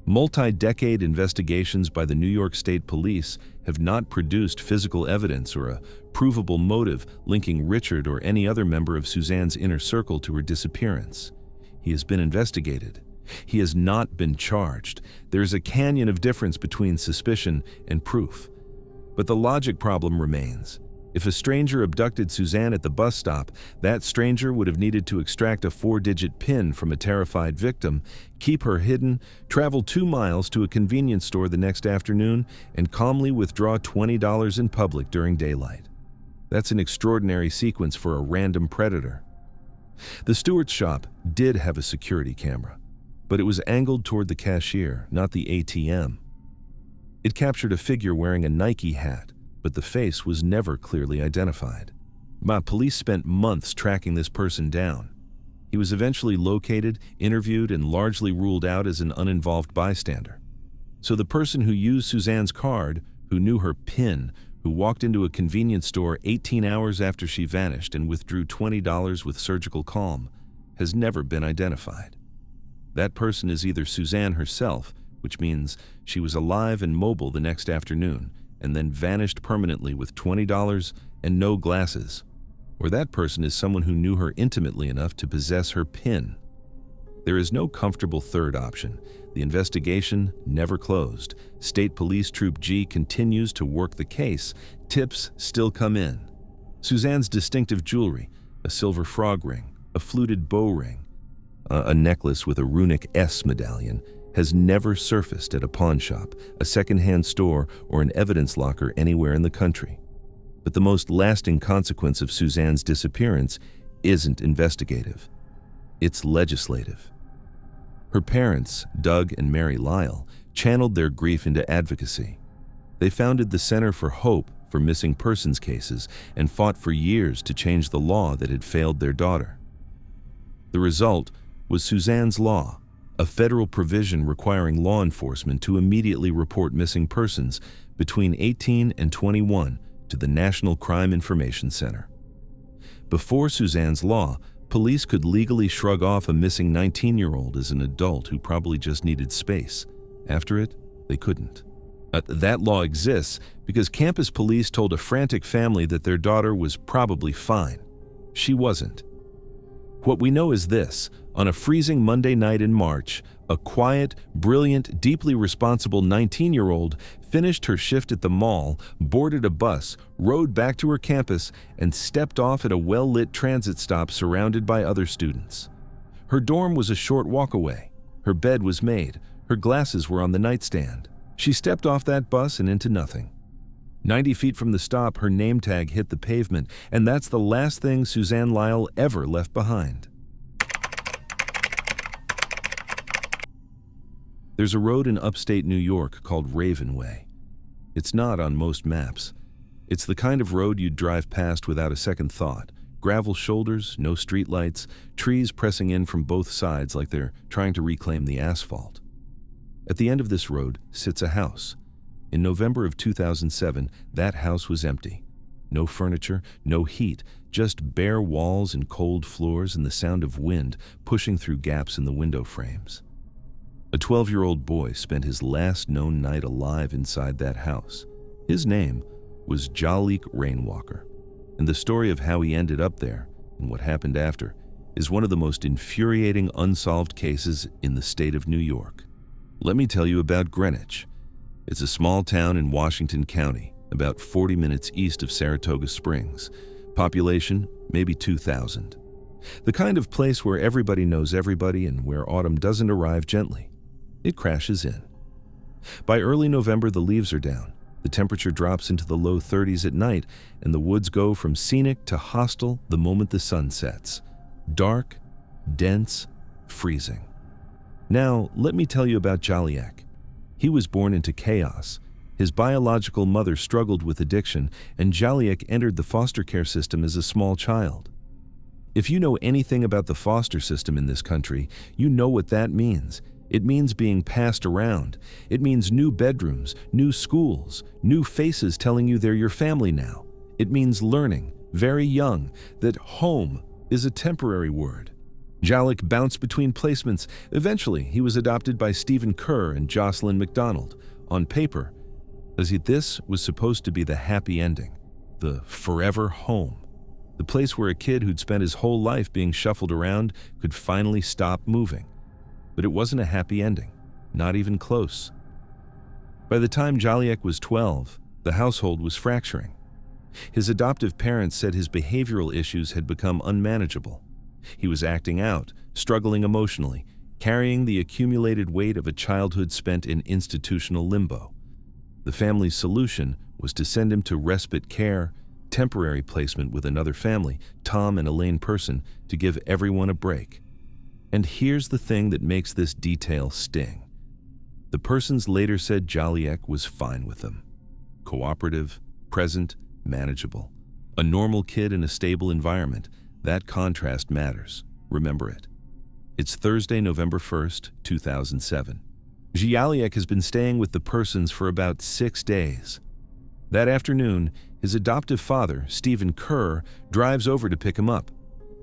Multi-decade investigations by the New York State Police have not produced physical evidence or a provable motive linking Richard or any other member of Suzanne's inner circle to her disappearance. He has been investigated. He has not been charged. There is a canyon of difference between suspicion and proof. But the logic problem remains. If a stranger abducted Suzanne at the bus stop, that stranger would have needed to extract a 4-digit PIN from a terrified victim, keep her hidden, travel 2 miles to a convenience store the next afternoon, and calmly withdraw $20 in public during daylight. That's an extraordinary sequence for a random predator. The Stewart's Shop did have a security camera, but it was angled toward the cashier, not the ATM. It captured a figure wearing a Nike hat, but the face was never clearly identified. Police spent months tracking this person down. He was eventually located, interviewed, and largely ruled out as an uninvolved bystander. So the person who used Suzanne's card, who knew her PIN, who walked into a convenience store 18 hours after she vanished and withdrew $20 with surgical calm, has never been identified. That person is either Suzanne herself, which means she was alive and mobile the next afternoon, and then vanished permanently with $20 and no glasses, or that person is someone who knew her intimately enough to possess her PIN. There is no comfortable third option. The investigation never closed. State Police Troop G continues to work the case. Tips still come in. Suzanne's distinctive jewelry, a silver frog ring, a fluted bow ring, a necklace with a runic S medallion, has never surfaced at a pawn shop, a second-hand store, or an evidence locker anywhere in the country. But the most lasting consequence of Suzanne's disappearance isn't investigative. It's legislative. Her parents, Doug and Mary Lyall, channeled their grief into advocacy. They founded the Center for Hope for Missing Persons cases and fought for years to change the law that had failed their daughter. The result was Suzanne's Law, a federal provision requiring law enforcement to immediately report missing persons between 18 and 21 to the National Crime Information Center. Before Suzanne's Law, police could legally shrug off a missing 19-year-old as an adult who probably just needed space. After it, they couldn't. That law exists because campus police told a frantic family that their daughter was probably fine. She wasn't. What we know is this: on a freezing Monday night in March, a quiet, brilliant, deeply responsible 19-year-old finished her shift at the mall, boarded a bus, rode back to her campus, and stepped off at a well-lit transit stop surrounded by other students. Her dorm was a short walk away. Her bed was made. Her glasses were on the nightstand. She stepped off that bus and into nothing. 90 feet from the stop, her name tag hit the pavement, and that's the last thing Suzanne Lyall ever left behind. There's a road in upstate New York called Raven Way. It's not on most maps. It's the kind of road you'd drive past without a second thought. Gravel shoulders, no streetlights, trees pressing in from both sides like they're trying to reclaim the asphalt. At the end of this road sits a house. In November of 2007, that house was empty. No furniture, no heat, just bare walls and cold floors and the sound of wind pushing through gaps in the window frames. A 12-year-old boy spent his last known night alive inside that house. His name was Jaliek Rainwalker, and the story of how he ended up there and what happened after is one of the most infuriating unsolved cases in the state of New York. Let me tell you about Greenwich. It's a small town in Washington County, about 40 minutes east of Saratoga Springs. Population, maybe 2,000. The kind of place where everybody knows everybody and where autumn doesn't arrive gently. It crashes in. By early November, the leaves are down. The temperature drops into the low 30s at night, and the woods go from scenic to hostile the moment the sun sets. Dark, dense, freezing. Now, let me tell you about Jaliek. He was born into chaos. His biological mother struggled with addiction, and Jaliek entered the foster care system as a small child. If you know anything about the foster system in this country, you know what that means. It means being passed around. It means new bedrooms, new schools, new faces telling you they're your family now. It means learning, very young, that home is a temporary word. Jaliek bounced between placements. Eventually, he was adopted by Stephen Kerr and Jocelyn McDonald. On paper, this was supposed to be the happy ending, the forever home. The place where a kid who'd spent his whole life being shuffled around could finally stop moving. But it wasn't a happy ending, not even close. By the time Jaliek was 12, the household was fracturing. His adoptive parents said his behavioral issues had become unmanageable. He was acting out, struggling emotionally, carrying the accumulated weight of a childhood spent in institutional limbo. The family's solution was to send him to respite care, temporary placement with another family, Tom and Elaine Person, to give everyone a break. And here's the thing that makes this detail sting. The persons later said Jaliek was fine with them. Cooperative, present, manageable. A normal kid in a stable environment. That contrast matters. Remember it. It's Thursday, November 1st, 2007. Jaliek has been staying with the persons for about 6 days. That afternoon, his adoptive father, Stephen Kerr, drives over to pick him up.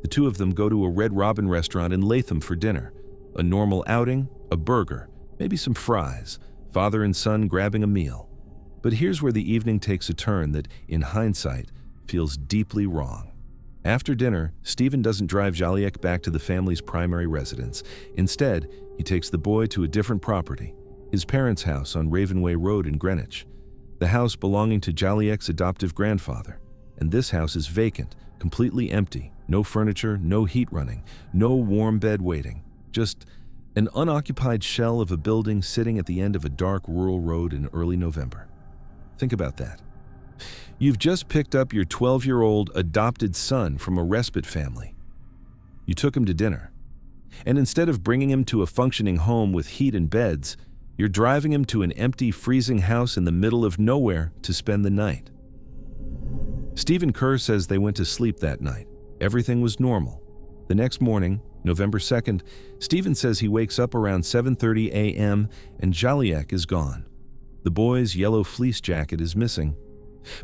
The two of them go to a Red Robin restaurant in Latham for dinner. A normal outing, a burger, maybe some fries, father and son grabbing a meal. But here's where the evening takes a turn that, in hindsight, feels deeply wrong. After dinner, Stephen doesn't drive Jaliek back to the family's primary residence. Instead, he takes the boy to a different property, his parents' house on Ravenway Road in Greenwich. The house belonging to Jaliek's adoptive grandfather. And this house is vacant, completely empty, no furniture, no heat running, no warm bed waiting, just an unoccupied shell of a building sitting at the end of a dark rural road in early November. Think about that. You've just picked up your 12-year-old adopted son from a respite family. You took him to dinner. And instead of bringing him to a functioning home with heat and beds, you're driving him to an empty, freezing house in the middle of nowhere to spend the night. Stephen Kerr says they went to sleep that night. Everything was normal. The next morning, November 2nd, Stephen says he wakes up around 7:30 a.m. and Jaliek is gone. The boy's yellow fleece jacket is missing.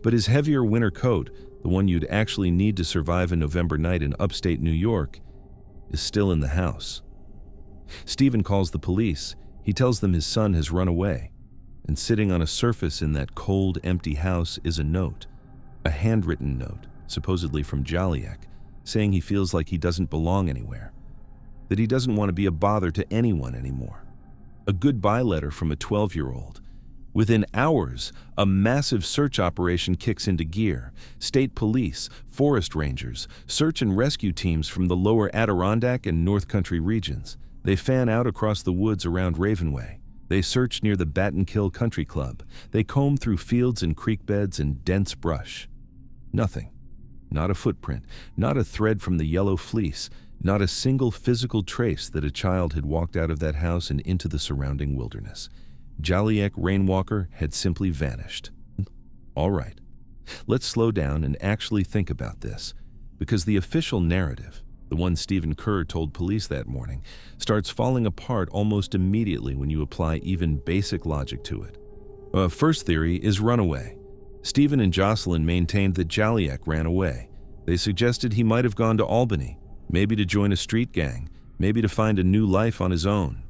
But his heavier winter coat, the one you'd actually need to survive a November night in upstate New York, is still in the house. Stephen calls the police. He tells them his son has run away. And sitting on a surface in that cold, empty house is a note, a handwritten note, supposedly from Jaliek, saying he feels like he doesn't belong anywhere, that he doesn't want to be a bother to anyone anymore. A goodbye letter from a 12-year-old. Within hours, a massive search operation kicks into gear. State police, forest rangers, search and rescue teams from the lower Adirondack and North Country regions. They fan out across the woods around Ravenway. They search near the Battenkill Country Club. They comb through fields and creek beds and dense brush. Nothing. Not a footprint, not a thread from the yellow fleece, not a single physical trace that a child had walked out of that house and into the surrounding wilderness. Jaliek Rainwalker had simply vanished. All right, let's slow down and actually think about this, because the official narrative, the one Stephen Kerr told police that morning, starts falling apart almost immediately when you apply even basic logic to it. First theory is runaway. Stephen and Jocelyn maintained that Jaliek ran away. They suggested he might have gone to Albany, maybe to join a street gang, maybe to find a new life on his own.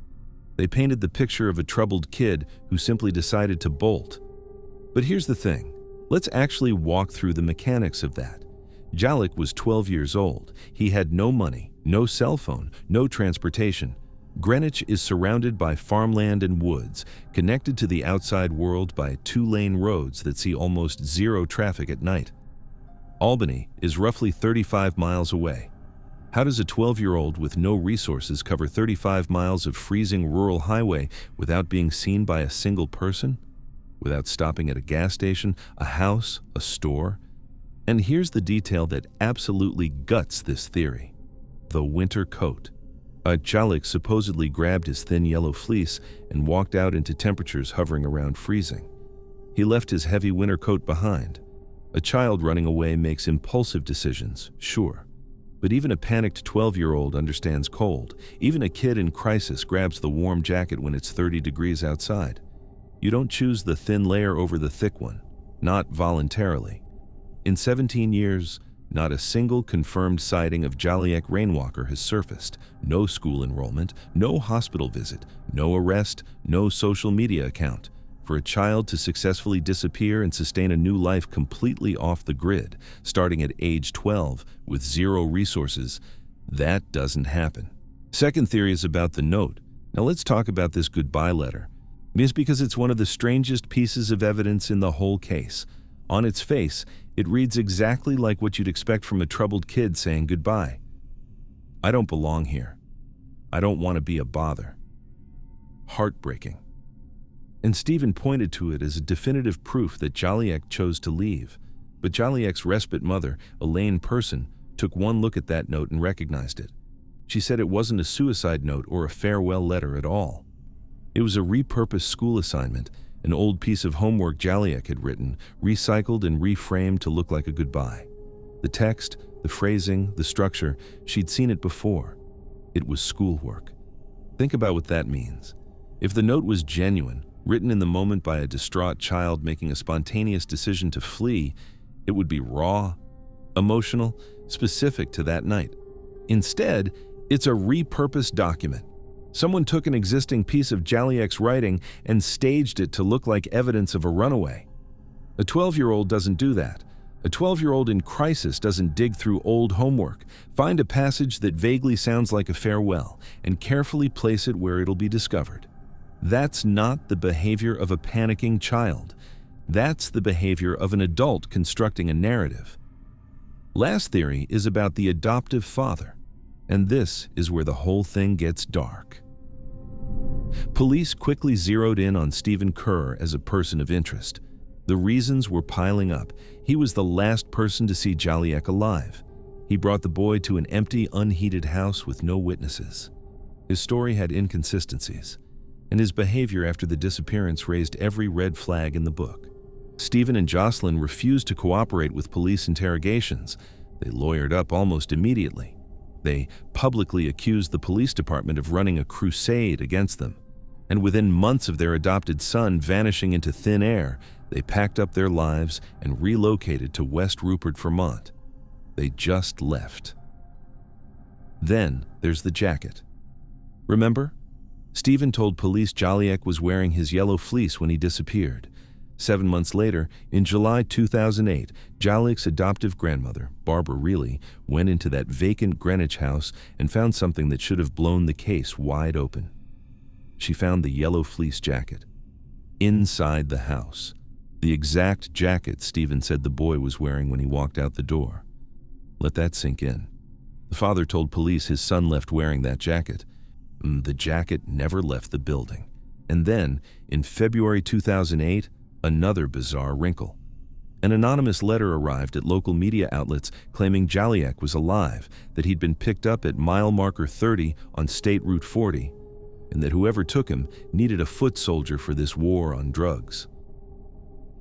They painted the picture of a troubled kid who simply decided to bolt. But here's the thing. Let's actually walk through the mechanics of that. Jaliek was 12 years old. He had no money, no cell phone, no transportation. Greenwich is surrounded by farmland and woods, connected to the outside world by 2-lane roads that see almost zero traffic at night. Albany is roughly 35 miles away. How does a 12-year-old with no resources cover 35 miles of freezing rural highway without being seen by a single person? Without stopping at a gas station, a house, a store? And here's the detail that absolutely guts this theory. The winter coat. Jaliek supposedly grabbed his thin yellow fleece and walked out into temperatures hovering around freezing. He left his heavy winter coat behind. A child running away makes impulsive decisions, sure. But even a panicked 12-year-old understands cold. Even a kid in crisis grabs the warm jacket when it's 30 degrees outside. You don't choose the thin layer over the thick one, not voluntarily. In 17 years, not a single confirmed sighting of Jaliek Rainwalker has surfaced. No school enrollment, no hospital visit, no arrest, no social media account. For a child to successfully disappear and sustain a new life completely off the grid, starting at age 12 with zero resources, that doesn't happen. Second theory is about the note. Now let's talk about this goodbye letter. It's because it's one of the strangest pieces of evidence in the whole case. On its face, it reads exactly like what you'd expect from a troubled kid saying goodbye. I don't belong here. I don't want to be a bother. Heartbreaking. And Stephen pointed to it as a definitive proof that Jaliek chose to leave. But Jaliek's respite mother, a lane person, took one look at that note and recognized it. She said it wasn't a suicide note or a farewell letter at all. It was a repurposed school assignment, an old piece of homework Jaliek had written, recycled and reframed to look like a goodbye. The text, the phrasing, the structure, she'd seen it before. It was schoolwork. Think about what that means. If the note was genuine, written in the moment by a distraught child making a spontaneous decision to flee, it would be raw, emotional, specific to that night. Instead, it's a repurposed document. Someone took an existing piece of Jaliek's writing and staged it to look like evidence of a runaway. A 12-year-old doesn't do that. A 12-year-old in crisis doesn't dig through old homework, find a passage that vaguely sounds like a farewell, and carefully place it where it'll be discovered. That's not the behavior of a panicking child. That's the behavior of an adult constructing a narrative. Last theory is about the adoptive father, and this is where the whole thing gets dark. Police quickly zeroed in on Stephen Kerr as a person of interest. The reasons were piling up. He was the last person to see Jaliek alive. He brought the boy to an empty, unheated house with no witnesses. His story had inconsistencies, and his behavior after the disappearance raised every red flag in the book. Stephen and Jocelyn refused to cooperate with police interrogations. They lawyered up almost immediately. They publicly accused the police department of running a crusade against them. And within months of their adopted son vanishing into thin air, they packed up their lives and relocated to West Rupert, Vermont. They just left. Then there's the jacket. Remember? Stephen told police Jaliek was wearing his yellow fleece when he disappeared. 7 months later, in July 2008, Jaliek's adoptive grandmother, Barbara Reilly, went into that vacant Greenwich house and found something that should have blown the case wide open. She found the yellow fleece jacket. Inside the house. The exact jacket Stephen said the boy was wearing when he walked out the door. Let that sink in. The father told police his son left wearing that jacket. The jacket never left the building. And then, in February 2008, another bizarre wrinkle. An anonymous letter arrived at local media outlets claiming Jaliek was alive, that he'd been picked up at mile marker 30 on State Route 40, and that whoever took him needed a foot soldier for this war on drugs.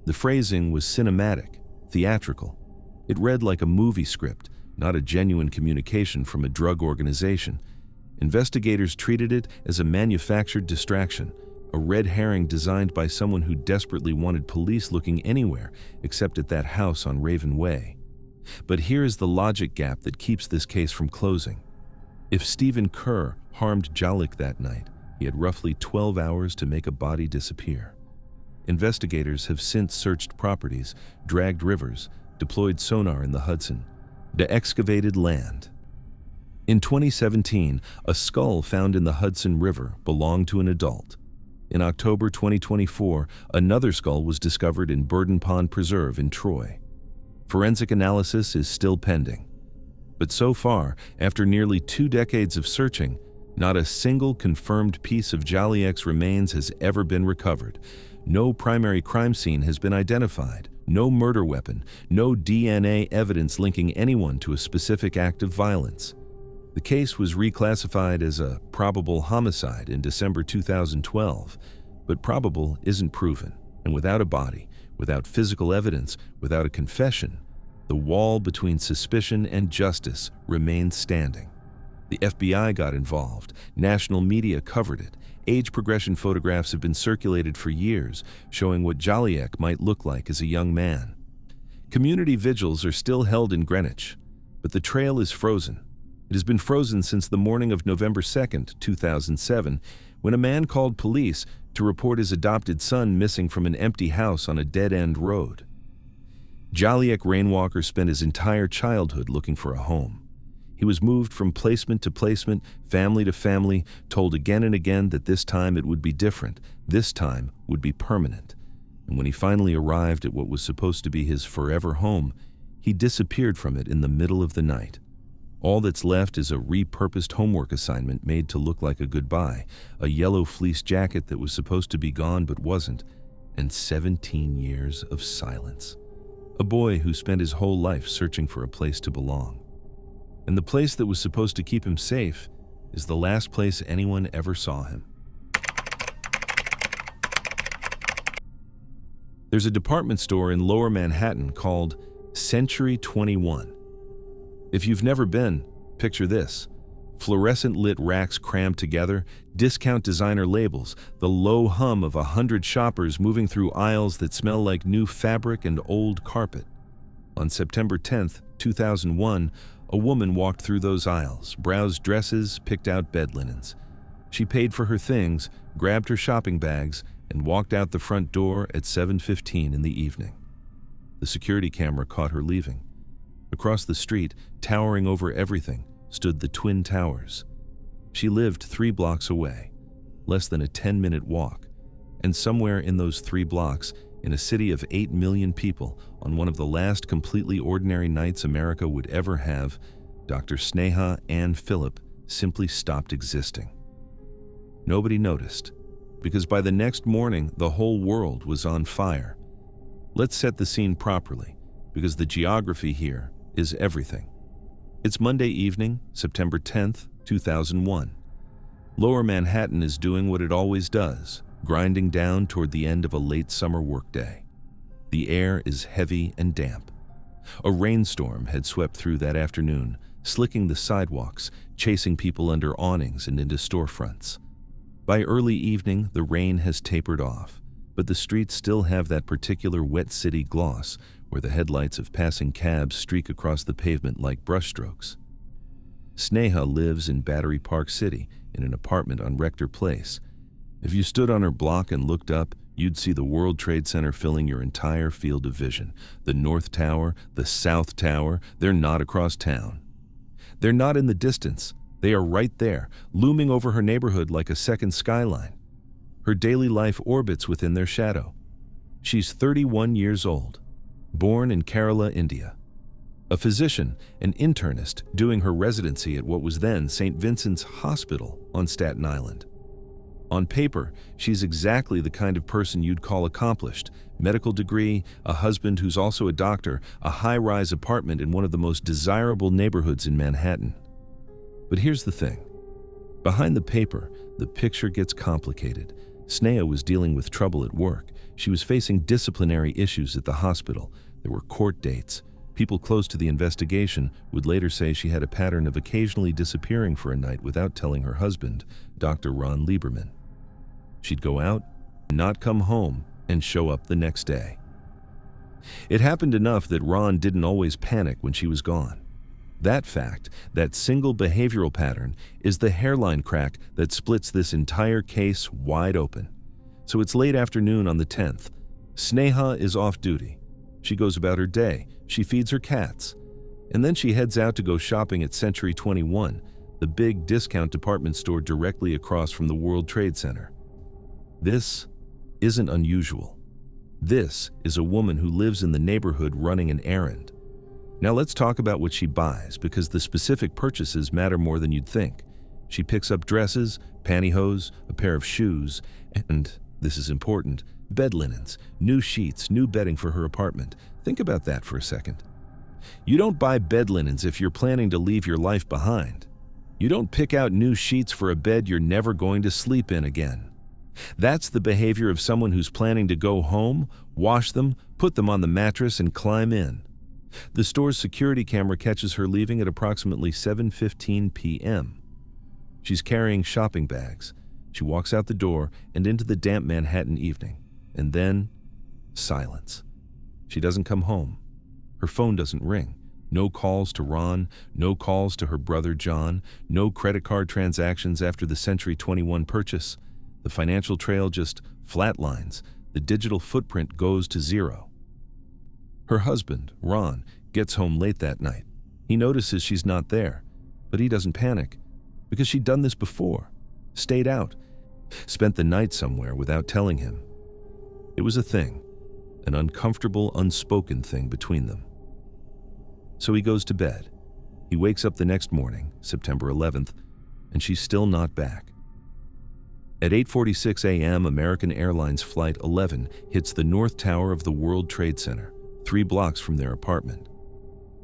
The phrasing was cinematic, theatrical. It read like a movie script, not a genuine communication from a drug organization. Investigators treated it as a manufactured distraction, a red herring designed by someone who desperately wanted police looking anywhere except at that house on Raven Way. But here is the logic gap that keeps this case from closing. If Stephen Kerr harmed Jaliek that night, he had roughly 12 hours to make a body disappear. Investigators have since searched properties, dragged rivers, deployed sonar in the Hudson, de-excavated land. In 2017, a skull found in the Hudson River belonged to an adult. In October 2024, another skull was discovered in Burden Pond Preserve in Troy. Forensic analysis is still pending. But so far, after nearly 2 decades of searching, not a single confirmed piece of Jaliek's remains has ever been recovered. No primary crime scene has been identified, no murder weapon, no DNA evidence linking anyone to a specific act of violence. The case was reclassified as a probable homicide in December 2012, but probable isn't proven, and without a body, without physical evidence, without a confession, the wall between suspicion and justice remains standing. The FBI got involved, national media covered it, age progression photographs have been circulated for years, showing what Jaliek might look like as a young man. Community vigils are still held in Greenwich, but the trail is frozen. It has been frozen since the morning of November 2, 2007, when a man called police to report his adopted son missing from an empty house on a dead-end road. Jaliek Rainwalker spent his entire childhood looking for a home. He was moved from placement to placement, family to family, told again and again that this time it would be different, this time would be permanent. And when he finally arrived at what was supposed to be his forever home, he disappeared from it in the middle of the night. All that's left is a repurposed homework assignment made to look like a goodbye, a yellow fleece jacket that was supposed to be gone but wasn't, and 17 years of silence. A boy who spent his whole life searching for a place to belong. And the place that was supposed to keep him safe is the last place anyone ever saw him. There's a department store in Lower Manhattan called Century 21. If you've never been, picture this. Fluorescent lit racks crammed together, discount designer labels, the low hum of 100 shoppers moving through aisles that smell like new fabric and old carpet. On September 10th, 2001, a woman walked through those aisles, browsed dresses, picked out bed linens. She paid for her things, grabbed her shopping bags, and walked out the front door at 7:15 in the evening. The security camera caught her leaving. Across the street, towering over everything, stood the Twin Towers. She lived 3 blocks away, less than a 10-minute walk, and somewhere in those 3 blocks, in a city of 8 million people, on one of the last completely ordinary nights America would ever have, Dr. Sneha and Phillip simply stopped existing. Nobody noticed, because by the next morning, the whole world was on fire. Let's set the scene properly, because the geography here is everything. It's Monday evening, September 10th, 2001. Lower Manhattan is doing what it always does, grinding down toward the end of a late summer workday. The air is heavy and damp. A rainstorm had swept through that afternoon, slicking the sidewalks, chasing people under awnings and into storefronts. By early evening, the rain has tapered off, but the streets still have that particular wet city gloss where the headlights of passing cabs streak across the pavement like brushstrokes. Sneha lives in Battery Park City in an apartment on Rector Place. If you stood on her block and looked up, you'd see the World Trade Center filling your entire field of vision. The North Tower, the South Tower, they're not across town. They're not in the distance. They are right there, looming over her neighborhood like a second skyline. Her daily life orbits within their shadow. She's 31 years old, born in Kerala, India. A physician, an internist, doing her residency at what was then St. Vincent's Hospital on Staten Island. On paper, she's exactly the kind of person you'd call accomplished. Medical degree, a husband who's also a doctor, a high-rise apartment in one of the most desirable neighborhoods in Manhattan. But here's the thing. Behind the paper, the picture gets complicated. Sneha was dealing with trouble at work. She was facing disciplinary issues at the hospital. There were court dates. People close to the investigation would later say she had a pattern of occasionally disappearing for a night without telling her husband, Dr. Ron Lieberman. She'd go out, not come home, and show up the next day. It happened enough that Ron didn't always panic when she was gone. That fact, that single behavioral pattern, is the hairline crack that splits this entire case wide open. So it's late afternoon on the 10th. Sneha is off duty. She goes about her day. She feeds her cats. And then she heads out to go shopping at Century 21, the big discount department store directly across from the World Trade Center. This isn't unusual. This is a woman who lives in the neighborhood running an errand. Now let's talk about what she buys, because the specific purchases matter more than you'd think. She picks up dresses, pantyhose, a pair of shoes, and, this is important, bed linens, new sheets, new bedding for her apartment. Think about that for a second. You don't buy bed linens if you're planning to leave your life behind. You don't pick out new sheets for a bed you're never going to sleep in again. That's the behavior of someone who's planning to go home, wash them, put them on the mattress, and climb in. The store's security camera catches her leaving at approximately 7:15 p.m. She's carrying shopping bags. She walks out the door and into the damp Manhattan evening. And then, silence. She doesn't come home. Her phone doesn't ring. No calls to Ron, no calls to her brother John, no credit card transactions after the Century 21 purchase. The financial trail just flatlines. The digital footprint goes to zero. Her husband, Ron, gets home late that night. He notices she's not there, but he doesn't panic, because she'd done this before, stayed out, spent the night somewhere without telling him. It was a thing, an uncomfortable, unspoken thing between them. So he goes to bed. He wakes up the next morning, September 11th, and she's still not back. At 8:46 a.m., American Airlines Flight 11 hits the North Tower of the World Trade Center, 3 blocks from their apartment.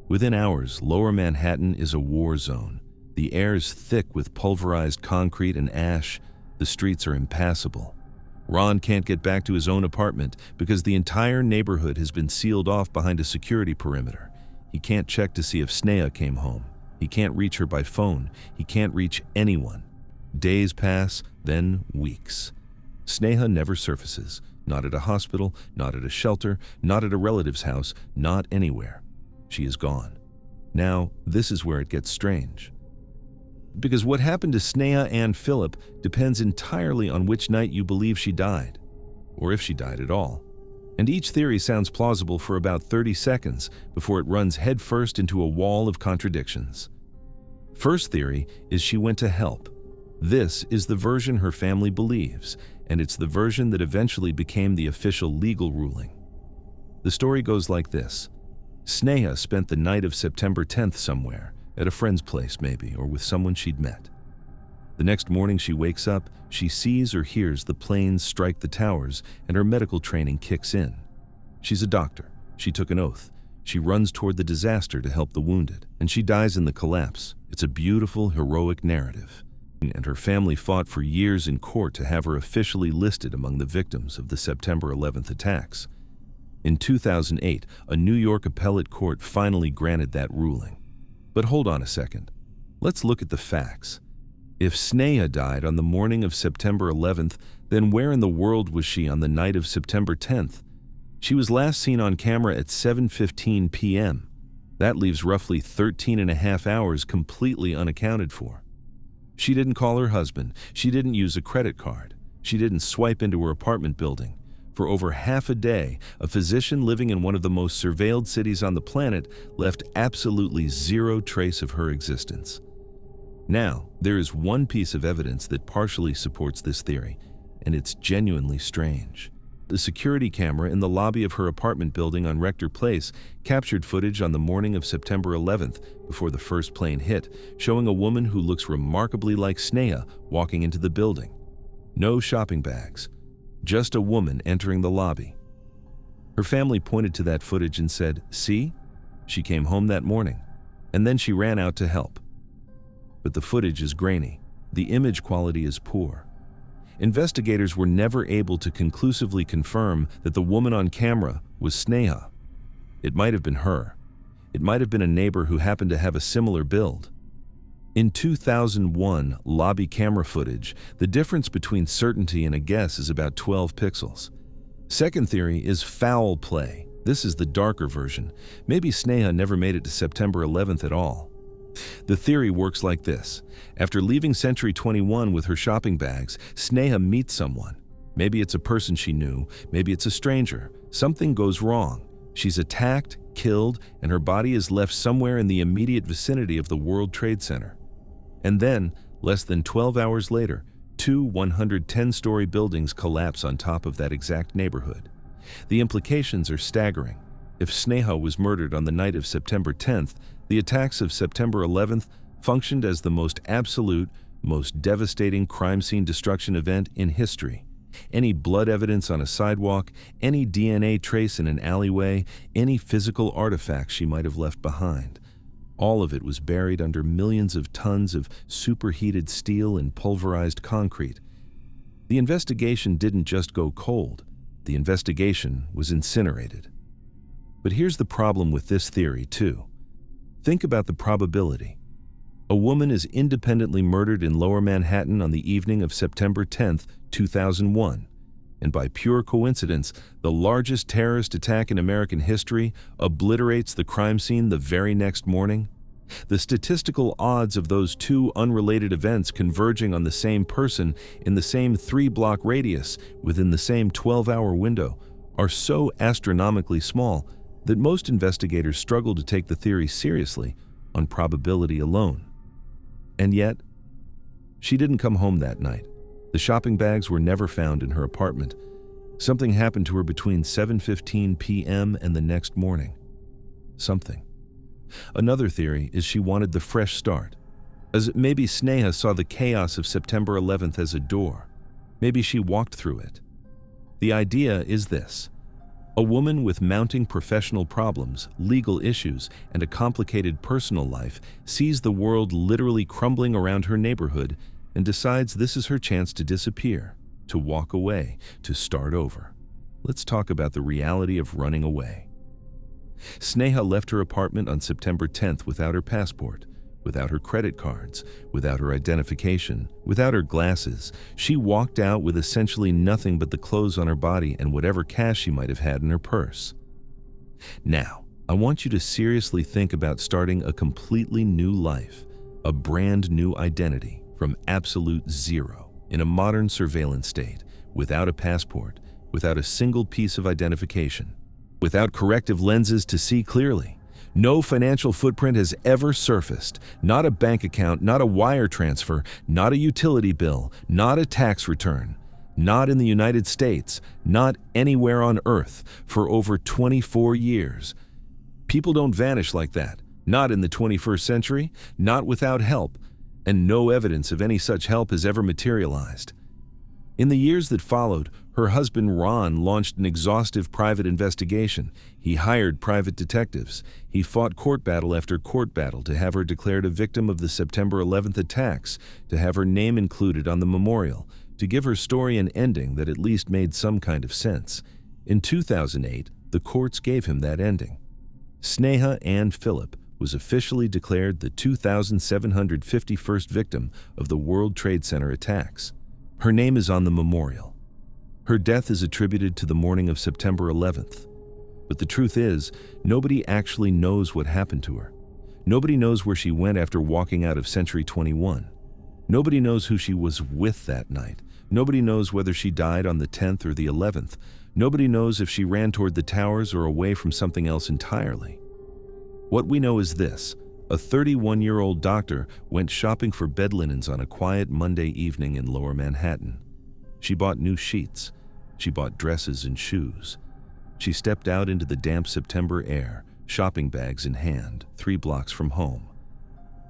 Within hours, Lower Manhattan is a war zone. The air's thick with pulverized concrete and ash. The streets are impassable. Ron can't get back to his own apartment because the entire neighborhood has been sealed off behind a security perimeter. He can't check to see if Sneha came home. He can't reach her by phone. He can't reach anyone. Days pass, then weeks. Sneha never surfaces. Not at a hospital, not at a shelter, not at a relative's house, not anywhere. She is gone. Now, this is where it gets strange. Because what happened to Sneha and Phillip depends entirely on which night you believe she died, or if she died at all. And each theory sounds plausible for about 30 seconds before it runs headfirst into a wall of contradictions. First theory is she went to help. This is the version her family believes, and it's the version that eventually became the official legal ruling. The story goes like this. Sneha spent the night of September 10th somewhere, at a friend's place maybe, or with someone she'd met. The next morning she wakes up, she sees or hears the planes strike the towers, and her medical training kicks in. She's a doctor. She took an oath. She runs toward the disaster to help the wounded, and she dies in the collapse. It's a beautiful, heroic narrative. And her family fought for years in court to have her officially listed among the victims of the September 11th attacks. In 2008, a New York appellate court finally granted that ruling. But hold on a second. Let's look at the facts. If Sneha died on the morning of September 11th, then where in the world was she on the night of September 10th? She was last seen on camera at 7:15 p.m. That leaves roughly 13 and a half hours completely unaccounted for. She didn't call her husband. She didn't use a credit card. She didn't swipe into her apartment building. For over half a day, a physician living in one of the most surveilled cities on the planet left absolutely zero trace of her existence. Now, there is one piece of evidence that partially supports this theory, and it's genuinely strange. The security camera in the lobby of her apartment building on Rector Place captured footage on the morning of September 11th, before the first plane hit, showing a woman who looks remarkably like Sneha walking into the building. No shopping bags, just a woman entering the lobby. Her family pointed to that footage and said, "See? She came home that morning, and then she ran out to help." But the footage is grainy. The image quality is poor. Investigators were never able to conclusively confirm that the woman on camera was Sneha. It might have been her. It might have been a neighbor who happened to have a similar build. In 2001 lobby camera footage, the difference between certainty and a guess is about 12 pixels. Second theory is foul play. This is the darker version. Maybe Sneha never made it to September 11th at all. The theory works like this. After leaving Century 21 with her shopping bags, Sneha meets someone. Maybe it's a person she knew, maybe it's a stranger. Something goes wrong. She's attacked, killed, and her body is left somewhere in the immediate vicinity of the World Trade Center. And then, less than 12 hours later, two 110-story buildings collapse on top of that exact neighborhood. The implications are staggering. If Sneha was murdered on the night of September 10th, the attacks of September 11th functioned as the most absolute, most devastating crime scene destruction event in history. Any blood evidence on a sidewalk, any DNA trace in an alleyway, any physical artifacts she might have left behind. All of it was buried under millions of tons of superheated steel and pulverized concrete. The investigation didn't just go cold. The investigation was incinerated. But here's the problem with this theory, too. Think about the probability. A woman is independently murdered in Lower Manhattan on the evening of September 10th, 2001, and by pure coincidence, the largest terrorist attack in American history obliterates the crime scene the very next morning. The statistical odds of those two unrelated events converging on the same person in the same 3-block radius within the same 12-hour window are so astronomically small that most investigators struggle to take the theory seriously on probability alone. And yet, she didn't come home that night. The shopping bags were never found in her apartment. Something happened to her between 7:15 p.m. and the next morning. Something. Another theory is she wanted the fresh start. As maybe Sneha saw the chaos of September 11th as a door. Maybe she walked through it. The idea is this. A woman with mounting professional problems, legal issues, and a complicated personal life sees the world literally crumbling around her neighborhood and decides this is her chance to disappear, to walk away, to start over. Let's talk about the reality of running away. Sneha left her apartment on September 10th without her passport, without her credit cards, without her identification, without her glasses. She walked out with essentially nothing but the clothes on her body and whatever cash she might have had in her purse. Now, I want you to seriously think about starting a completely new life, a brand new identity from absolute zero in a modern surveillance state, without a passport, without a single piece of identification, without corrective lenses to see clearly. No financial footprint has ever surfaced, not a bank account, not a wire transfer, not a utility bill, not a tax return, not in the United States, not anywhere on Earth for over 24 years. People don't vanish like that, not in the 21st century, not without help, and no evidence of any such help has ever materialized. In the years that followed, her husband Ron launched an exhaustive private investigation. He hired private detectives. He fought court battle after court battle to have her declared a victim of the September 11th attacks, to have her name included on the memorial, to give her story an ending that at least made some kind of sense. In 2008, the courts gave him that ending. Sneha and Phillip was officially declared the 2,751st victim of the World Trade Center attacks. Her name is on the memorial. Her death is attributed to the morning of September 11th. But the truth is, nobody actually knows what happened to her. Nobody knows where she went after walking out of Century 21. Nobody knows who she was with that night. Nobody knows whether she died on the 10th or the 11th. Nobody knows if she ran toward the towers or away from something else entirely. What we know is this: a 31-year-old doctor went shopping for bed linens on a quiet Monday evening in Lower Manhattan. She bought new sheets. She bought dresses and shoes. She stepped out into the damp September air, shopping bags in hand, 3 blocks from home.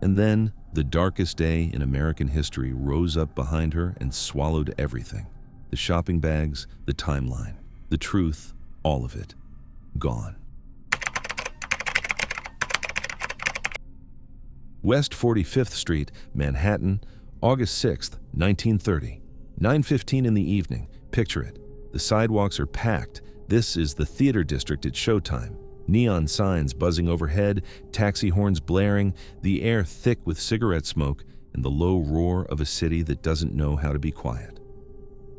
And then, the darkest day in American history rose up behind her and swallowed everything. The shopping bags, the timeline, the truth, all of it. Gone. West 45th Street, Manhattan, August 6th, 1930. 9:15 in the evening. Picture it. The sidewalks are packed. This is the theater district at showtime. Neon signs buzzing overhead, taxi horns blaring, the air thick with cigarette smoke, and the low roar of a city that doesn't know how to be quiet.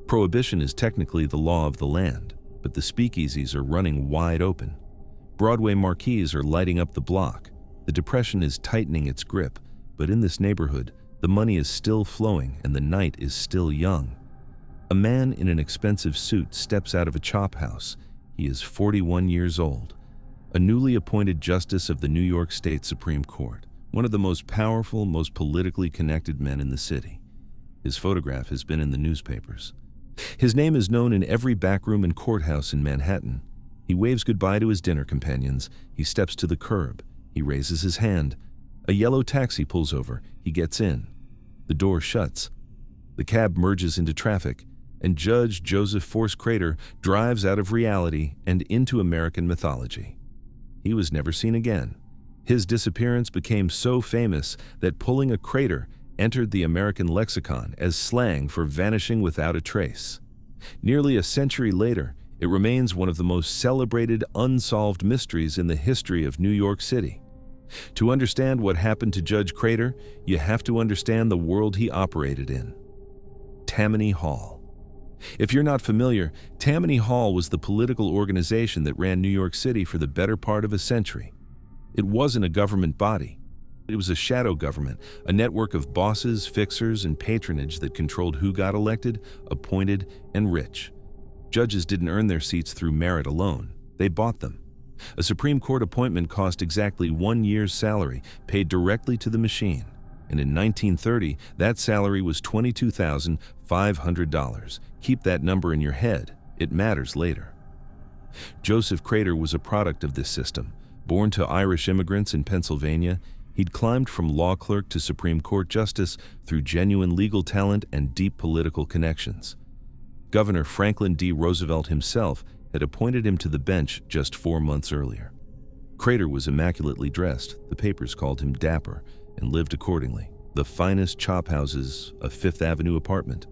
Prohibition is technically the law of the land, but the speakeasies are running wide open. Broadway marquees are lighting up the block. The Depression is tightening its grip, but in this neighborhood, the money is still flowing and the night is still young. A man in an expensive suit steps out of a chop house. He is 41 years old, a newly appointed justice of the New York State Supreme Court, one of the most powerful, most politically connected men in the city. His photograph has been in the newspapers. His name is known in every backroom and courthouse in Manhattan. He waves goodbye to his dinner companions. He steps to the curb. He raises his hand. A yellow taxi pulls over. He gets in. The door shuts. The cab merges into traffic, and Judge Joseph Force Crater drives out of reality and into American mythology. He was never seen again. His disappearance became so famous that pulling a crater entered the American lexicon as slang for vanishing without a trace. Nearly a century later, it remains one of the most celebrated unsolved mysteries in the history of New York City. To understand what happened to Judge Crater, you have to understand the world he operated in. Tammany Hall. If you're not familiar, Tammany Hall was the political organization that ran New York City for the better part of a century. It wasn't a government body. It was a shadow government, a network of bosses, fixers, and patronage that controlled who got elected, appointed, and rich. Judges didn't earn their seats through merit alone. They bought them. A Supreme Court appointment cost exactly 1 year's salary, paid directly to the machine. And in 1930, that salary was $22,500. Keep that number in your head. It matters later. Joseph Crater was a product of this system. Born to Irish immigrants in Pennsylvania, he'd climbed from law clerk to Supreme Court justice through genuine legal talent and deep political connections. Governor Franklin D. Roosevelt himself had appointed him to the bench just 4 months earlier. Crater was immaculately dressed, the papers called him dapper, and lived accordingly. The finest chop houses, a Fifth Avenue apartment,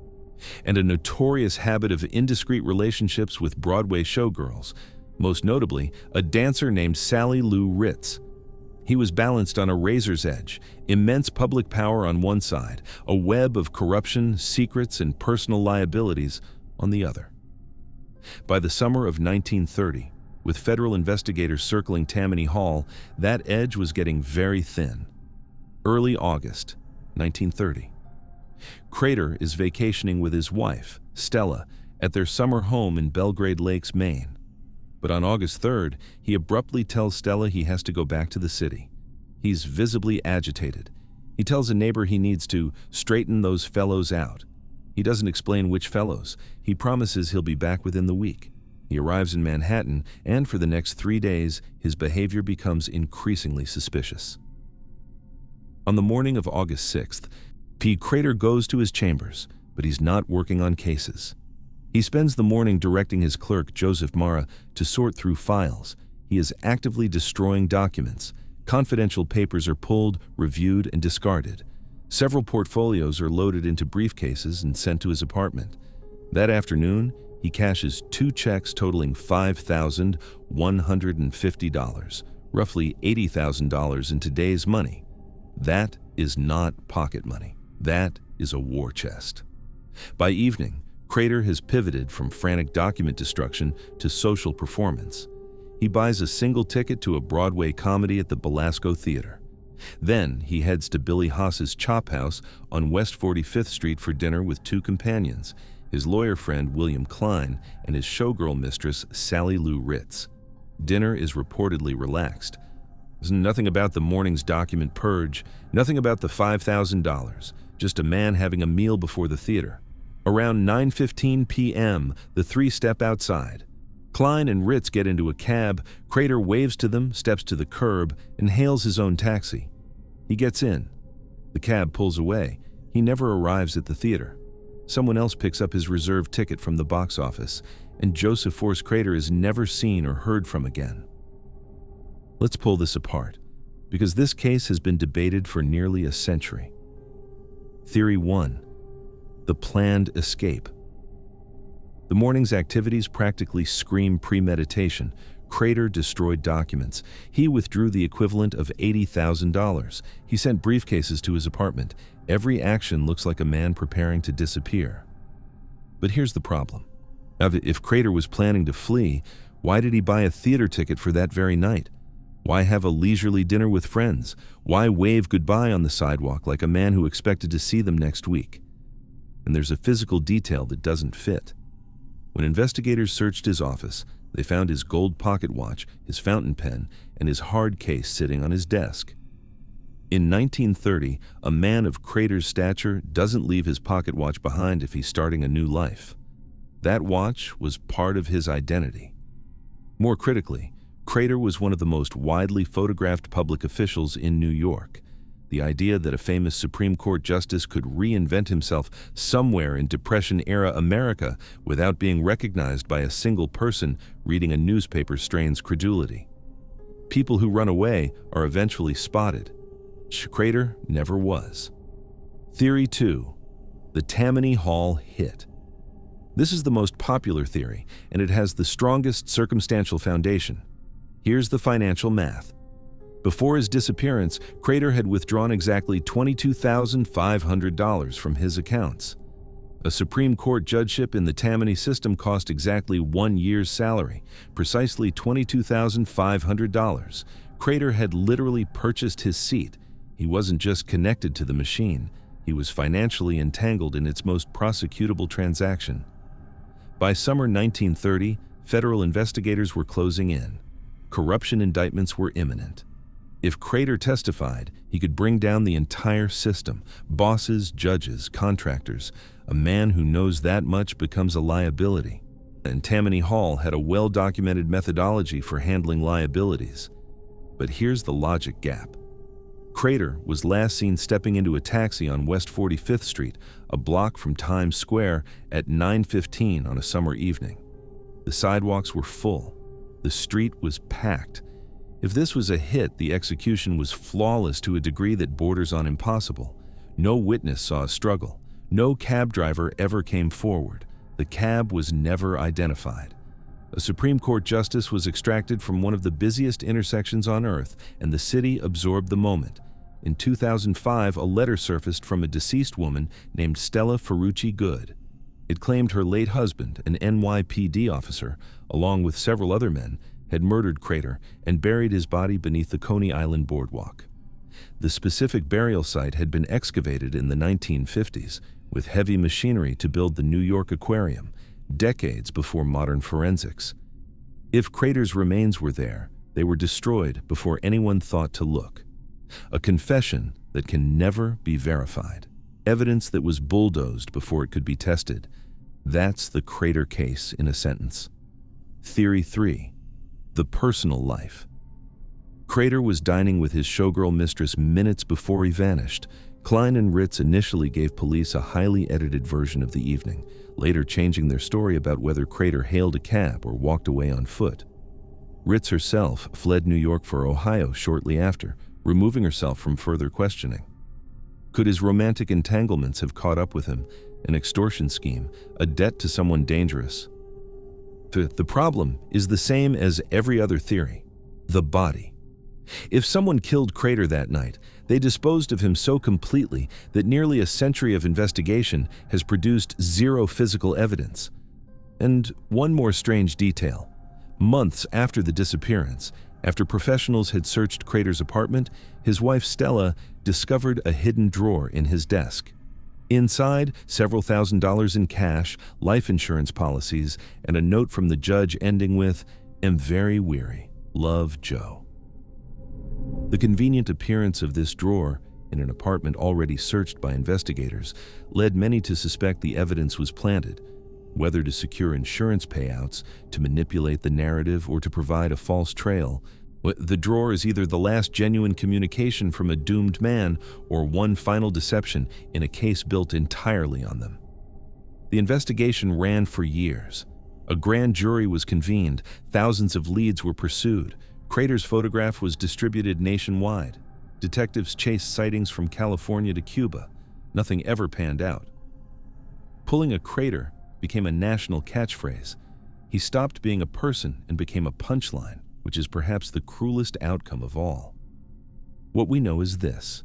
and a notorious habit of indiscreet relationships with Broadway showgirls, most notably a dancer named Sally Lou Ritz. He was balanced on a razor's edge, immense public power on one side, a web of corruption, secrets, and personal liabilities on the other. By the summer of 1930, with federal investigators circling Tammany Hall, that edge was getting very thin. Early August, 1930. Crater is vacationing with his wife, Stella, at their summer home in Belgrade Lakes, Maine. But on August 3rd, he abruptly tells Stella he has to go back to the city. He's visibly agitated. He tells a neighbor he needs to straighten those fellows out. He doesn't explain which fellows. He promises he'll be back within the week. He arrives in Manhattan, and for the next 3 days, his behavior becomes increasingly suspicious. On the morning of August 6th, Crater goes to his chambers, but he's not working on cases. He spends the morning directing his clerk, Joseph Mara, to sort through files. He is actively destroying documents. Confidential papers are pulled, reviewed, and discarded. Several portfolios are loaded into briefcases and sent to his apartment. That afternoon, he cashes 2 checks totaling $5,150, roughly $80,000 in today's money. That is not pocket money. That is a war chest. By evening, Crater has pivoted from frantic document destruction to social performance. He buys a single ticket to a Broadway comedy at the Belasco Theater. Then he heads to Billy Haas's Chop House on West 45th Street for dinner with 2 companions, his lawyer friend William Klein and his showgirl mistress Sally Lou Ritz. Dinner is reportedly relaxed. There's nothing about the morning's document purge, nothing about the $5,000, just a man having a meal before the theater. Around 9:15 p.m., the 3 step outside. Klein and Ritz get into a cab. Crater waves to them, steps to the curb, and hails his own taxi. He gets in. The cab pulls away. He never arrives at the theater. Someone else picks up his reserved ticket from the box office, and Joseph Force Crater is never seen or heard from again. Let's pull this apart, because this case has been debated for nearly a century. Theory 1. The planned escape. The morning's activities practically scream premeditation. Crater destroyed documents. He withdrew the equivalent of $80,000. He sent briefcases to his apartment. Every action looks like a man preparing to disappear. But here's the problem. If Crater was planning to flee, why did he buy a theater ticket for that very night? Why have a leisurely dinner with friends? Why wave goodbye on the sidewalk like a man who expected to see them next week? And there's a physical detail that doesn't fit. When investigators searched his office, they found his gold pocket watch, his fountain pen, and his hard case sitting on his desk. In 1930, a man of Crater's stature doesn't leave his pocket watch behind if he's starting a new life. That watch was part of his identity. More critically, Crater was one of the most widely photographed public officials in New York. The idea that a famous Supreme Court justice could reinvent himself somewhere in Depression-era America without being recognized by a single person reading a newspaper strains credulity. People who run away are eventually spotted. Crater never was. Theory 2. The Tammany Hall hit. This is the most popular theory, and it has the strongest circumstantial foundation. Here's the financial math. Before his disappearance, Crater had withdrawn exactly $22,500 from his accounts. A Supreme Court judgeship in the Tammany system cost exactly 1 year's salary, precisely $22,500. Crater had literally purchased his seat. He wasn't just connected to the machine, he was financially entangled in its most prosecutable transaction. By summer 1930, federal investigators were closing in. Corruption indictments were imminent. If Crater testified, he could bring down the entire system, bosses, judges, contractors. A man who knows that much becomes a liability. And Tammany Hall had a well-documented methodology for handling liabilities. But here's the logic gap. Crater was last seen stepping into a taxi on West 45th Street, a block from Times Square, at 9:15 on a summer evening. The sidewalks were full. The street was packed. If this was a hit, the execution was flawless to a degree that borders on impossible. No witness saw a struggle. No cab driver ever came forward. The cab was never identified. A Supreme Court justice was extracted from one of the busiest intersections on Earth, and the city absorbed the moment. In 2005, a letter surfaced from a deceased woman named Stella Ferrucci Good. It claimed her late husband, an NYPD officer, along with several other men, had murdered Crater and buried his body beneath the Coney Island boardwalk. The specific burial site had been excavated in the 1950s with heavy machinery to build the New York Aquarium, decades before modern forensics. If Crater's remains were there, they were destroyed before anyone thought to look. A confession that can never be verified. Evidence that was bulldozed before it could be tested. That's the Crater case in a sentence. Theory 3. The personal life. Crater was dining with his showgirl mistress minutes before he vanished. Klein and Ritz initially gave police a highly edited version of the evening, later changing their story about whether Crater hailed a cab or walked away on foot. Ritz herself fled New York for Ohio shortly after, removing herself from further questioning. Could his romantic entanglements have caught up with him? An extortion scheme, a debt to someone dangerous? The problem is the same as every other theory: the body. If someone killed Crater that night, they disposed of him so completely that nearly a century of investigation has produced zero physical evidence. And one more strange detail. Months after the disappearance, after professionals had searched Crater's apartment, his wife Stella discovered a hidden drawer in his desk. Inside, several $1,000s in cash, life insurance policies, and a note from the judge ending with, "Am very weary. Love, Joe." The convenient appearance of this drawer in an apartment already searched by investigators led many to suspect the evidence was planted, whether to secure insurance payouts, to manipulate the narrative, or to provide a false trail. The drawer is either the last genuine communication from a doomed man or one final deception in a case built entirely on them. The investigation ran for years. A grand jury was convened, thousands of leads were pursued, Crater's photograph was distributed nationwide, detectives chased sightings from California to Cuba. Nothing ever panned out. Pulling a Crater became a national catchphrase. He stopped being a person and became a punchline, which is perhaps the cruelest outcome of all. What we know is this.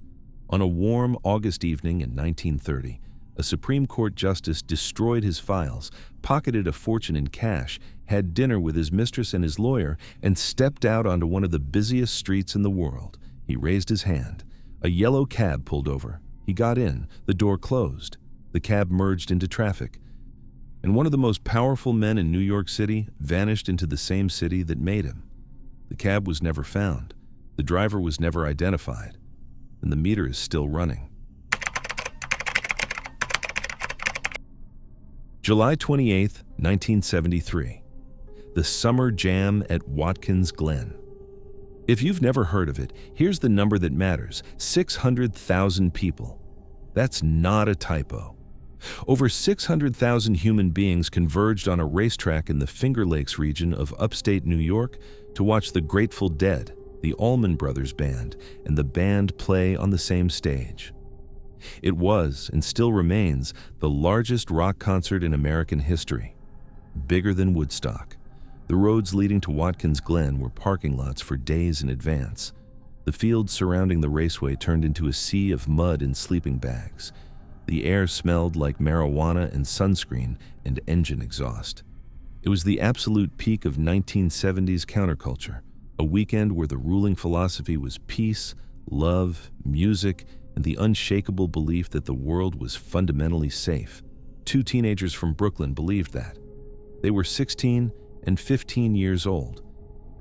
On a warm August evening in 1930, a Supreme Court justice destroyed his files, pocketed a fortune in cash, had dinner with his mistress and his lawyer, and stepped out onto one of the busiest streets in the world. He raised his hand. A yellow cab pulled over. He got in. The door closed. The cab merged into traffic. And one of the most powerful men in New York City vanished into the same city that made him. The cab was never found. The driver was never identified. And the meter is still running. July 28, 1973. The Summer Jam at Watkins Glen. If you've never heard of it, here's the number that matters: 600,000 people. That's not a typo. Over 600,000 human beings converged on a racetrack in the Finger Lakes region of upstate New York to watch the Grateful Dead, the Allman Brothers Band, and the band play on the same stage. It was, and still remains, the largest rock concert in American history. Bigger than Woodstock. The roads leading to Watkins Glen were parking lots for days in advance. The fields surrounding the raceway turned into a sea of mud and sleeping bags. The air smelled like marijuana and sunscreen and engine exhaust. It was the absolute peak of 1970s counterculture, a weekend where the ruling philosophy was peace, love, music, and the unshakable belief that the world was fundamentally safe. Two teenagers from Brooklyn believed that. They were 16 and 15 years old.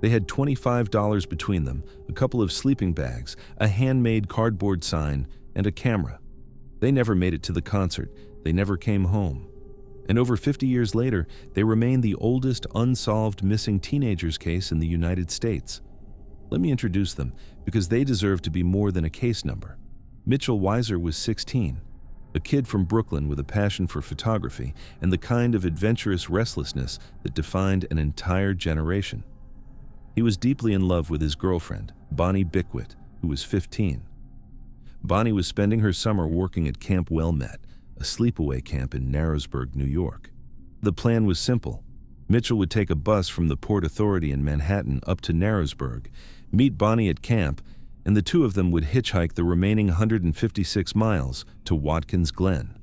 They had $25 between them, a couple of sleeping bags, a handmade cardboard sign, and a camera. They never made it to the concert. They never came home. And over 50 years later, they remain the oldest unsolved missing teenagers case in the United States. Let me introduce them, because they deserve to be more than a case number. Mitchell Weiser was 16. a kid from Brooklyn with a passion for photography and the kind of adventurous restlessness that defined an entire generation. He was deeply in love with his girlfriend, Bonnie Bickwit, who was 15. Bonnie was spending her summer working at Camp Wilmette, a sleepaway camp in Narrowsburg, New York. The plan was simple. Mitchell would take a bus from the Port Authority in Manhattan up to Narrowsburg, meet Bonnie at camp, and the two of them would hitchhike the remaining 156 miles to Watkins Glen.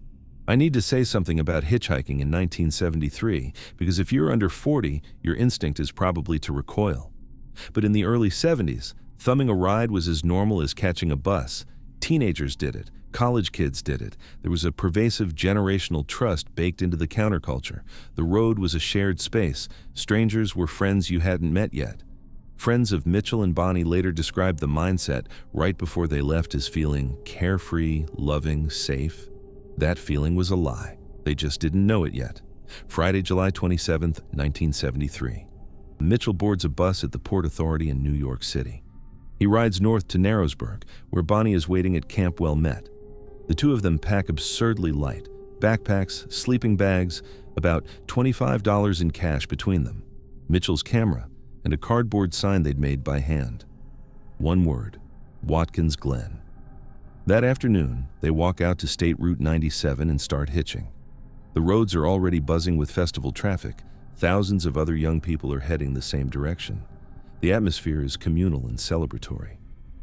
I need to say something about hitchhiking in 1973, because if you're under 40, your instinct is probably to recoil. But in the early 70s, thumbing a ride was as normal as catching a bus. Teenagers did it. College kids did it. There was a pervasive generational trust baked into the counterculture. The road was a shared space. Strangers were friends you hadn't met yet. Friends of Mitchell and Bonnie later described the mindset right before they left as feeling carefree, loving, safe. That feeling was a lie. They just didn't know it yet. Friday, July 27, 1973. Mitchell boards a bus at the Port Authority in New York City. He rides north to Narrowsburg, where Bonnie is waiting at Camp Wilmette. The two of them pack absurdly light, backpacks, sleeping bags, about $25 in cash between them, Mitchell's camera, and a cardboard sign they'd made by hand. One word: Watkins Glen. That afternoon, they walk out to State Route 97 and start hitching. The roads are already buzzing with festival traffic. Thousands of other young people are heading the same direction. The atmosphere is communal and celebratory.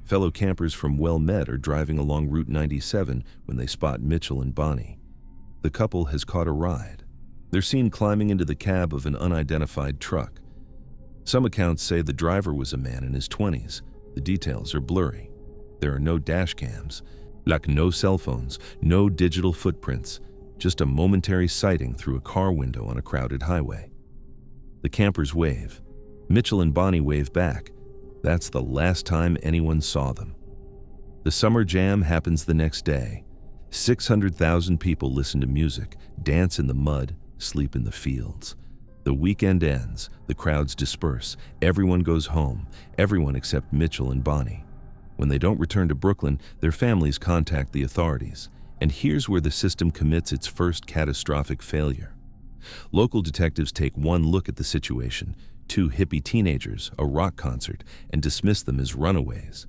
Fellow campers from Wilmette are driving along Route 97 when they spot Mitchell and Bonnie. The couple has caught a ride. They're seen climbing into the cab of an unidentified truck. Some accounts say the driver was a man in his 20s. The details are blurry. There are no dash cams, like no cell phones, no digital footprints, just a momentary sighting through a car window on a crowded highway. The campers wave. Mitchell and Bonnie wave back. That's the last time anyone saw them. The summer jam happens the next day. 600,000 people listen to music, dance in the mud, sleep in the fields. The weekend ends, the crowds disperse, everyone goes home, everyone except Mitchell and Bonnie. When they don't return to Brooklyn, their families contact the authorities. And here's where the system commits its first catastrophic failure. Local detectives take one look at the situation, two hippie teenagers, a rock concert, and dismiss them as runaways.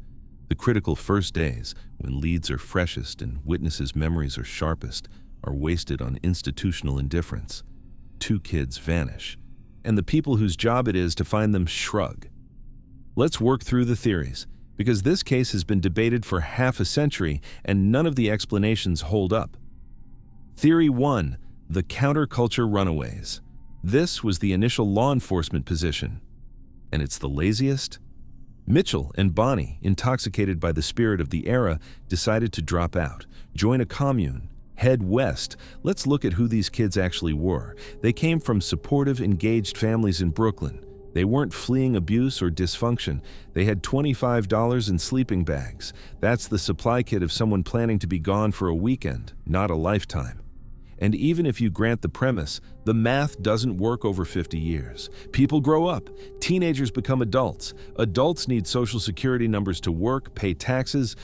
The critical first days, when leads are freshest and witnesses' memories are sharpest, are wasted on institutional indifference. Two kids vanish, and the people whose job it is to find them shrug. Let's work through the theories, because this case has been debated for half a century and none of the explanations hold up. Theory 1, the counterculture runaways. This was the initial law enforcement position. And it's the laziest? Mitchell and Bonnie, intoxicated by the spirit of the era, decided to drop out, join a commune, head west. Let's look at who these kids actually were. They came from supportive, engaged families in Brooklyn. They weren't fleeing abuse or dysfunction. They had $25 in sleeping bags. That's the supply kit of someone planning to be gone for a weekend, not a lifetime. And even if you grant the premise, the math doesn't work over 50 years. People grow up. Teenagers become adults. Adults need Social Security numbers to work, pay taxes,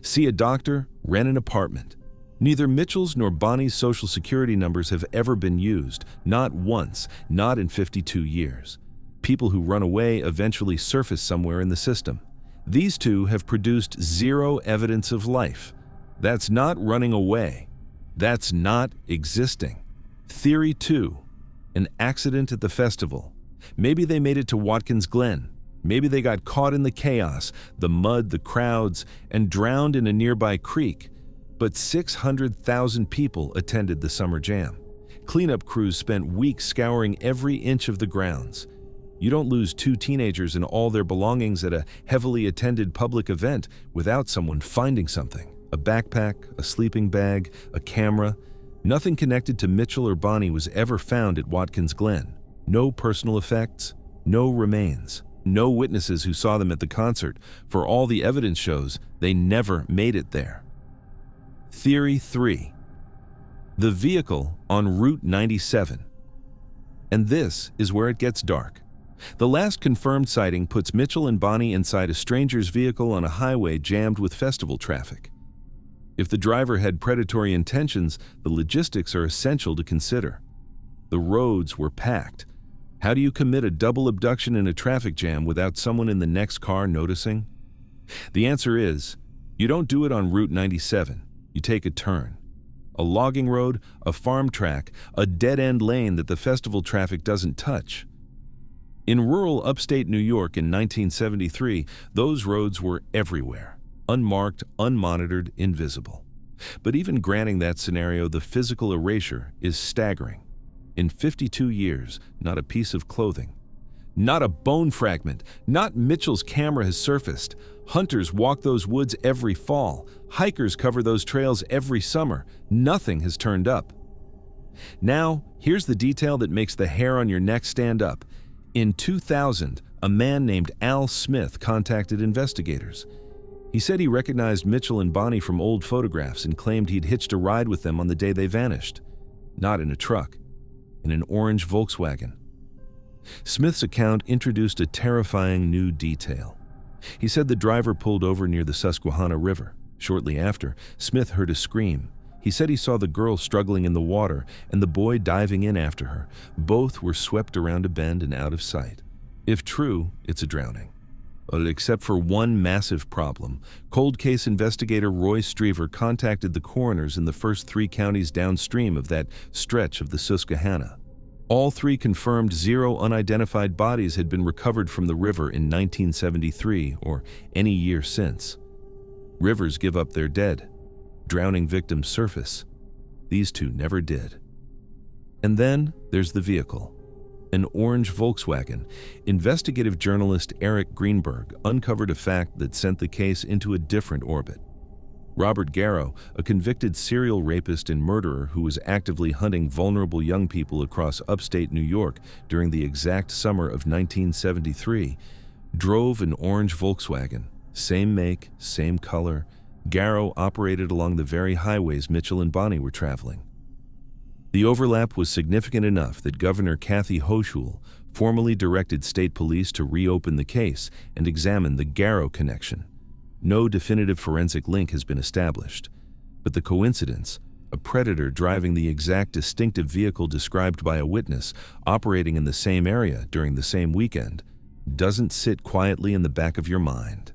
see a doctor, rent an apartment. Neither Mitchell's nor Bonnie's Social Security numbers have ever been used, not once, not in 52 years. People who run away eventually surface somewhere in the system. These two have produced zero evidence of life. That's not running away. That's not existing. Theory 2, an accident at the festival. Maybe they made it to Watkins Glen. Maybe they got caught in the chaos, the mud, the crowds, and drowned in a nearby creek. But 600,000 people attended the summer jam. Cleanup crews spent weeks scouring every inch of the grounds. You don't lose two teenagers and all their belongings at a heavily attended public event without someone finding something. A backpack, a sleeping bag, a camera. Nothing connected to Mitchell or Bonnie was ever found at Watkins Glen. No personal effects, no remains, no witnesses who saw them at the concert. For all the evidence shows, they never made it there. Theory 3, the vehicle on Route 97. And this is where it gets dark. The last confirmed sighting puts Mitchell and Bonnie inside a stranger's vehicle on a highway jammed with festival traffic. If the driver had predatory intentions, the logistics are essential to consider. The roads were packed. How do you commit a double abduction in a traffic jam without someone in the next car noticing? The answer is, you don't do it on Route 97. You take a turn. A logging road, a farm track, a dead-end lane that the festival traffic doesn't touch. In rural upstate New York in 1973, those roads were everywhere, unmarked, unmonitored, invisible. But even granting that scenario, the physical erasure is staggering. In 52 years, not a piece of clothing, not a bone fragment, not Mitchell's camera has surfaced. Hunters walk those woods every fall. Hikers cover those trails every summer. Nothing has turned up. Now, here's the detail that makes the hair on your neck stand up. In 2000, a man named Al Smith contacted investigators. He said he recognized Mitchell and Bonnie from old photographs and claimed he'd hitched a ride with them on the day they vanished. Not in a truck, in an orange Volkswagen. Smith's account introduced a terrifying new detail. He said the driver pulled over near the Susquehanna River. Shortly after, Smith heard a scream. He said he saw the girl struggling in the water and the boy diving in after her. Both were swept around a bend and out of sight. If true, it's a drowning. But except for one massive problem, cold case investigator Roy Striever contacted the coroners in the first 3 counties downstream of that stretch of the Susquehanna. All 3 confirmed 0 unidentified bodies had been recovered from the river in 1973 or any year since. Rivers give up their dead. Drowning victims surface. These 2 never did. And then there's the vehicle. An orange Volkswagen. Investigative journalist Eric Greenberg uncovered a fact that sent the case into a different orbit. Robert Garrow, a convicted serial rapist and murderer who was actively hunting vulnerable young people across upstate New York during the exact summer of 1973, drove an orange Volkswagen. Same make, same color. Garrow operated along the very highways Mitchell and Bonnie were traveling. The overlap was significant enough that Governor Kathy Hochul formally directed state police to reopen the case and examine the Garrow connection. No definitive forensic link has been established, but the coincidence, a predator driving the exact distinctive vehicle described by a witness operating in the same area during the same weekend, doesn't sit quietly in the back of your mind.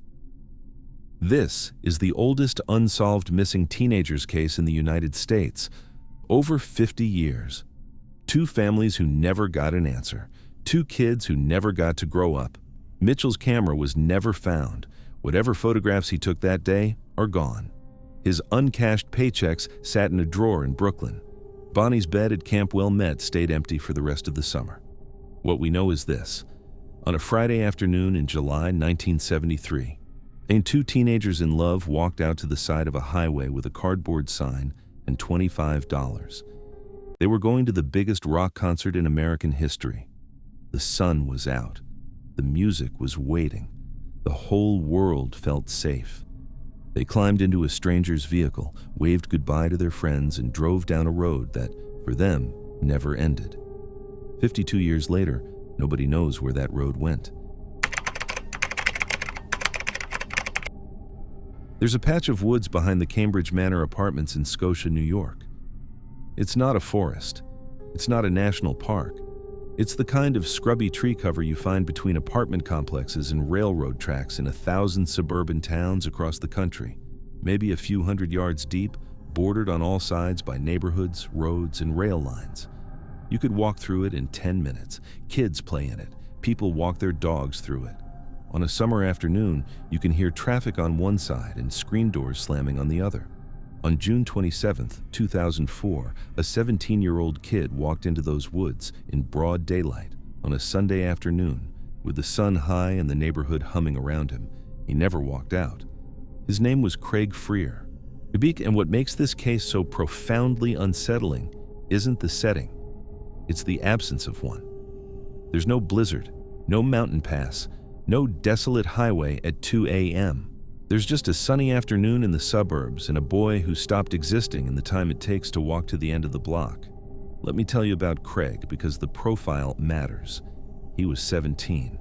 This is the oldest unsolved missing teenagers case in the United States. Over 50 years. 2 families who never got an answer. 2 kids who never got to grow up. Mitchell's camera was never found. Whatever photographs he took that day are gone. His uncashed paychecks sat in a drawer in Brooklyn. Bonnie's bed at Camp Wilmette stayed empty for the rest of the summer. What we know is this. On a Friday afternoon in July 1973, 2 teenagers in love walked out to the side of a highway with a cardboard sign and $25. They were going to the biggest rock concert in American history. The sun was out. The music was waiting. The whole world felt safe. They climbed into a stranger's vehicle, waved goodbye to their friends, and drove down a road that, for them, never ended. 52 years later, nobody knows where that road went. There's a patch of woods behind the Cambridge Manor Apartments in Scotia, New York. It's not a forest. It's not a national park. It's the kind of scrubby tree cover you find between apartment complexes and railroad tracks in 1,000 suburban towns across the country, maybe a few hundred yards deep, bordered on all sides by neighborhoods, roads, and rail lines. You could walk through it in 10 minutes. Kids play in it. People walk their dogs through it. On a summer afternoon, you can hear traffic on one side and screen doors slamming on the other. On June 27, 2004, a 17-year-old kid walked into those woods in broad daylight on a Sunday afternoon with the sun high and the neighborhood humming around him. He never walked out. His name was Craig Frier. And what makes this case so profoundly unsettling isn't the setting. It's the absence of one. There's no blizzard, no mountain pass, no desolate highway at 2 a.m. There's just a sunny afternoon in the suburbs and a boy who stopped existing in the time it takes to walk to the end of the block. Let me tell you about Craig because the profile matters. He was 17,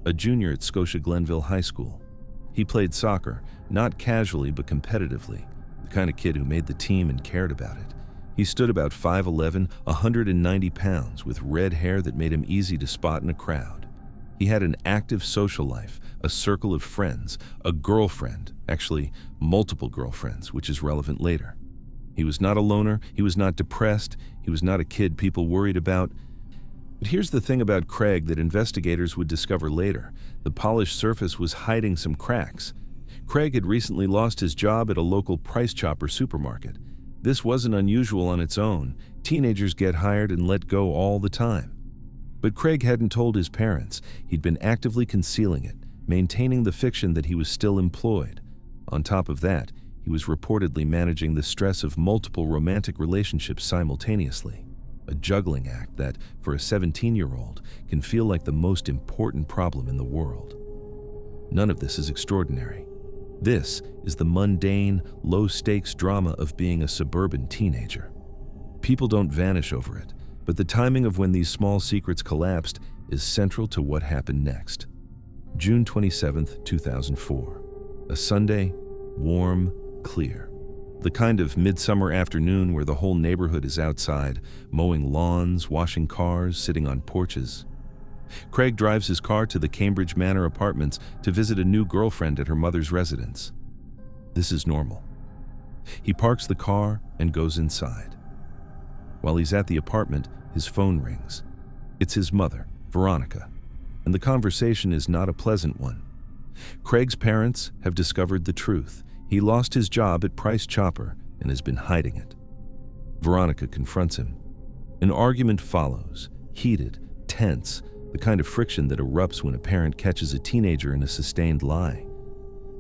a junior at Scotia Glenville High School. He played soccer, not casually but competitively. the kind of kid who made the team and cared about it. He stood about 5'11", 190 pounds, with red hair that made him easy to spot in a crowd. He had an active social life, a circle of friends, a girlfriend, actually multiple girlfriends, which is relevant later. He was not a loner, he was not depressed, he was not a kid people worried about. But here's the thing about Craig that investigators would discover later. The polished surface was hiding some cracks. Craig had recently lost his job at a local price chopper supermarket. This wasn't unusual on its own. Teenagers get hired and let go all the time. But Craig hadn't told his parents. He'd been actively concealing it, maintaining the fiction that he was still employed. On top of that, he was reportedly managing the stress of multiple romantic relationships simultaneously. A juggling act that, for a 17-year-old, can feel like the most important problem in the world. None of this is extraordinary. This is the mundane, low-stakes drama of being a suburban teenager. People don't vanish over it, but the timing of when these small secrets collapsed is central to what happened next. June 27, 2004. A Sunday, warm, clear. The kind of midsummer afternoon where the whole neighborhood is outside, mowing lawns, washing cars, sitting on porches. Craig drives his car to the Cambridge Manor apartments to visit a new girlfriend at her mother's residence. This is normal. He parks the car and goes inside. While he's at the apartment, his phone rings. It's his mother, Veronica, and the conversation is not a pleasant one. Craig's parents have discovered the truth. He lost his job at Price Chopper and has been hiding it. Veronica confronts him. An argument follows, heated, tense, the kind of friction that erupts when a parent catches a teenager in a sustained lie.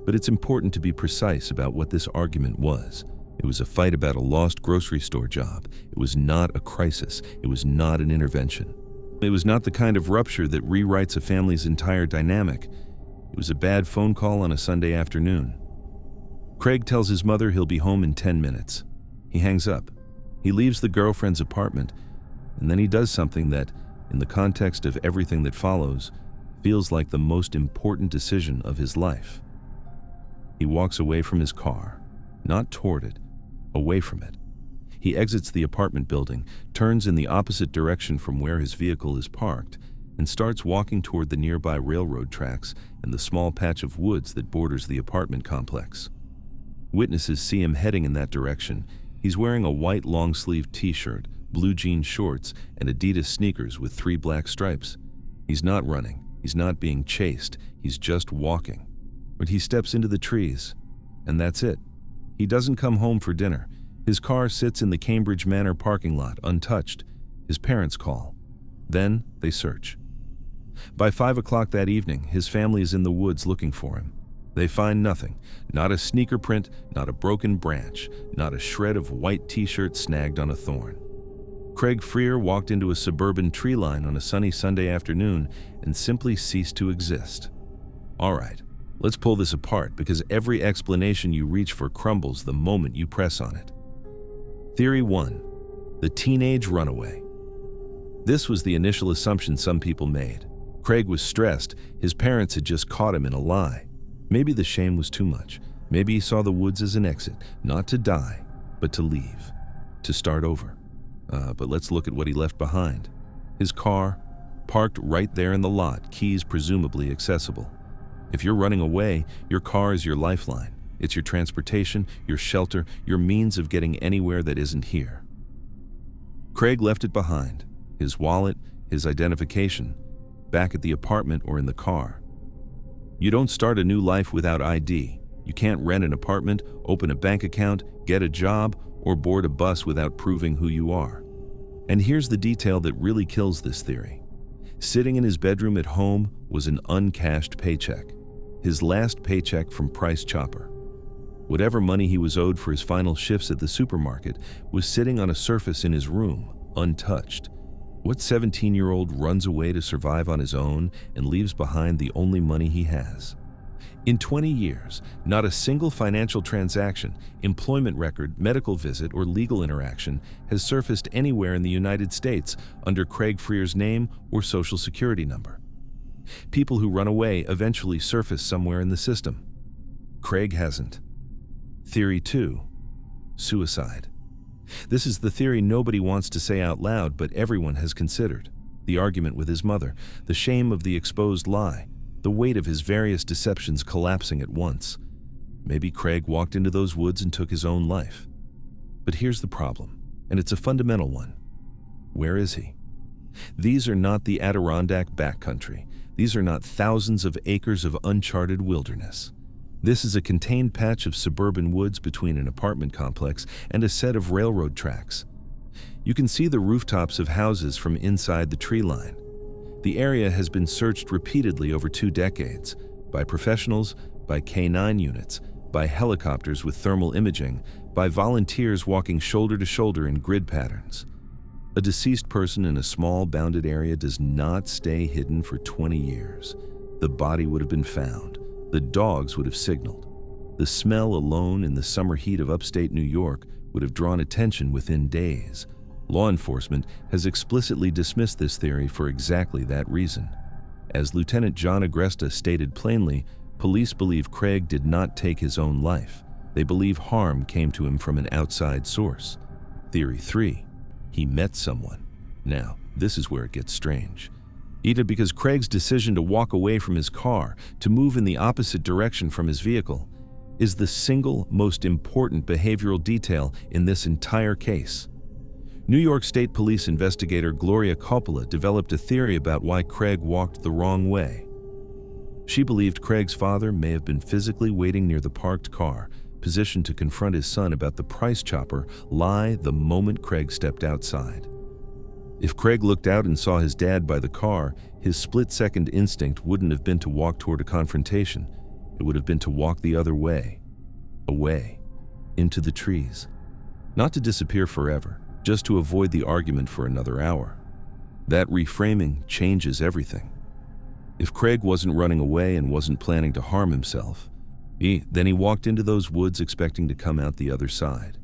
But it's important to be precise about what this argument was. It was a fight about a lost grocery store job. It was not a crisis. It was not an intervention. It was not the kind of rupture that rewrites a family's entire dynamic. It was a bad phone call on a Sunday afternoon. Craig tells his mother he'll be home in 10 minutes. He hangs up. He leaves the girlfriend's apartment, and then he does something that, in the context of everything that follows, feels like the most important decision of his life. He walks away from his car, not toward it, away from it. He exits the apartment building, turns in the opposite direction from where his vehicle is parked, and starts walking toward the nearby railroad tracks and the small patch of woods that borders the apartment complex. Witnesses see him heading in that direction. He's wearing a white long-sleeved t-shirt, blue jean shorts, and Adidas sneakers with 3 black stripes. He's not running. He's not being chased. He's just walking. But he steps into the trees, and that's it. He doesn't come home for dinner. His car sits in the Cambridge Manor parking lot, untouched. His parents call. Then they search. By 5 o'clock that evening, his family is in the woods looking for him. They find nothing. Not a sneaker print, not a broken branch, not a shred of white t-shirt snagged on a thorn. Craig Frier walked into a suburban tree line on a sunny Sunday afternoon and simply ceased to exist. All right, let's pull this apart because every explanation you reach for crumbles the moment you press on it. Theory 1. The teenage runaway. This was the initial assumption some people made. Craig was stressed. His parents had just caught him in a lie. Maybe the shame was too much. Maybe he saw the woods as an exit, not to die, but to leave, to start over. But let's look at what he left behind. His car, parked right there in the lot, keys presumably accessible. If you're running away, your car is your lifeline. It's your transportation, your shelter, your means of getting anywhere that isn't here. Craig left it behind, his wallet, his identification, back at the apartment or in the car. You don't start a new life without ID. You can't rent an apartment, open a bank account, get a job, or board a bus without proving who you are. And here's the detail that really kills this theory. Sitting in his bedroom at home was an uncashed paycheck. His last paycheck from Price Chopper. Whatever money he was owed for his final shifts at the supermarket was sitting on a surface in his room, untouched. What 17-year-old runs away to survive on his own and leaves behind the only money he has? In 20 years, not a single financial transaction, employment record, medical visit, or legal interaction has surfaced anywhere in the United States under Craig Frier's name or social security number. People who run away eventually surface somewhere in the system. Craig hasn't. Theory 2. suicide. This is the theory nobody wants to say out loud, but everyone has considered. The argument with his mother, the shame of the exposed lie, the weight of his various deceptions collapsing at once. Maybe Craig walked into those woods and took his own life. But here's the problem, and it's a fundamental one. Where is he? These are not the Adirondack backcountry. These are not thousands of acres of uncharted wilderness. This is a contained patch of suburban woods between an apartment complex and a set of railroad tracks. You can see the rooftops of houses from inside the tree line. The area has been searched repeatedly over 2 decades, by professionals, by K9 units, by helicopters with thermal imaging, by volunteers walking shoulder to shoulder in grid patterns. A deceased person in a small bounded area does not stay hidden for 20 years. The body would have been found. The dogs would have signaled. The smell alone in the summer heat of upstate New York would have drawn attention within days. Law enforcement has explicitly dismissed this theory for exactly that reason. As Lieutenant John Agresta stated plainly, police believe Craig did not take his own life. They believe harm came to him from an outside source. Theory 3. He met someone. Now, this is where it gets strange. Either because Craig's decision to walk away from his car, to move in the opposite direction from his vehicle, is the single most important behavioral detail in this entire case. New York State Police investigator Gloria Coppola developed a theory about why Craig walked the wrong way. She believed Craig's father may have been physically waiting near the parked car, positioned to confront his son about the price chopper lie the moment Craig stepped outside. If Craig looked out and saw his dad by the car, his split-second instinct wouldn't have been to walk toward a confrontation. It would have been to walk the other way, away, into the trees. Not to disappear forever, just to avoid the argument for another hour. That reframing changes everything. If Craig wasn't running away and wasn't planning to harm himself, then he walked into those woods expecting to come out the other side.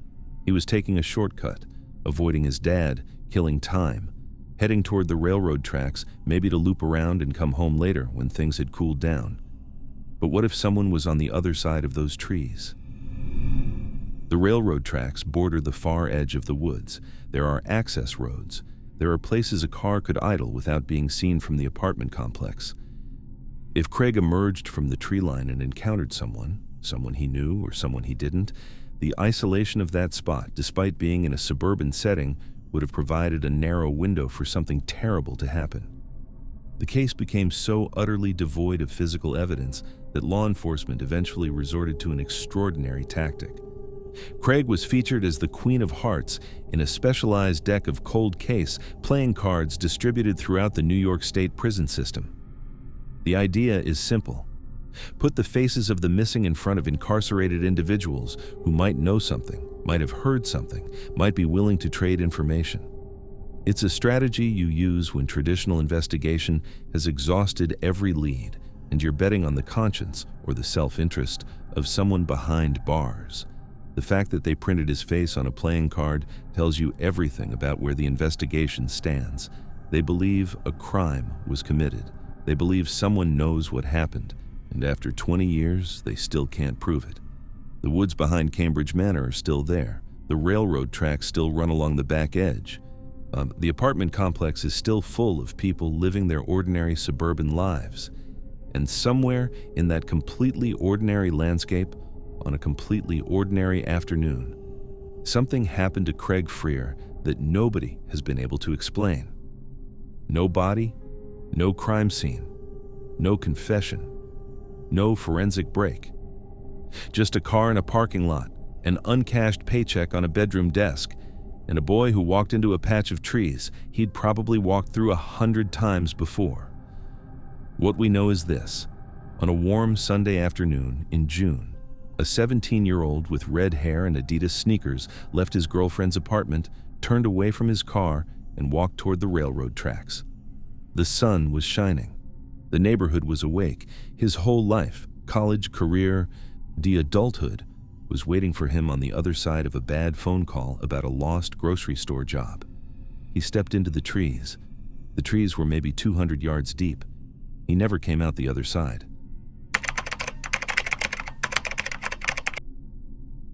He was taking a shortcut, avoiding his dad, killing time, heading toward the railroad tracks, maybe to loop around and come home later when things had cooled down. But what if someone was on the other side of those trees? The railroad tracks border the far edge of the woods. There are access roads. There are places a car could idle without being seen from the apartment complex. If Craig emerged from the tree line and encountered someone he knew or someone he didn't, the isolation of that spot, despite being in a suburban setting, would have provided a narrow window for something terrible to happen. The case became so utterly devoid of physical evidence that law enforcement eventually resorted to an extraordinary tactic. Craig was featured as the Queen of Hearts in a specialized deck of cold case playing cards distributed throughout the New York State prison system. The idea is simple. Put the faces of the missing in front of incarcerated individuals who might know something, might have heard something, might be willing to trade information. It's a strategy you use when traditional investigation has exhausted every lead and you're betting on the conscience or the self-interest of someone behind bars. The fact that they printed his face on a playing card tells you everything about where the investigation stands. They believe a crime was committed. They believe someone knows what happened, and after 20 years, they still can't prove it. The woods behind Cambridge Manor are still there. The railroad tracks still run along the back edge. The apartment complex is still full of people living their ordinary suburban lives. And somewhere in that completely ordinary landscape, on a completely ordinary afternoon, something happened to Craig Frier that nobody has been able to explain. No body, no crime scene, no confession, no forensic break. Just a car in a parking lot, an uncashed paycheck on a bedroom desk, and a boy who walked into a patch of trees he'd probably walked through 100 times before. What we know is this. On a warm Sunday afternoon in June, a 17-year-old with red hair and Adidas sneakers left his girlfriend's apartment, turned away from his car, and walked toward the railroad tracks. The sun was shining. The neighborhood was awake. His whole life, college, career, adulthood, was waiting for him on the other side of a bad phone call about a lost grocery store job. He stepped into the trees. The trees were maybe 200 yards deep. He never came out the other side.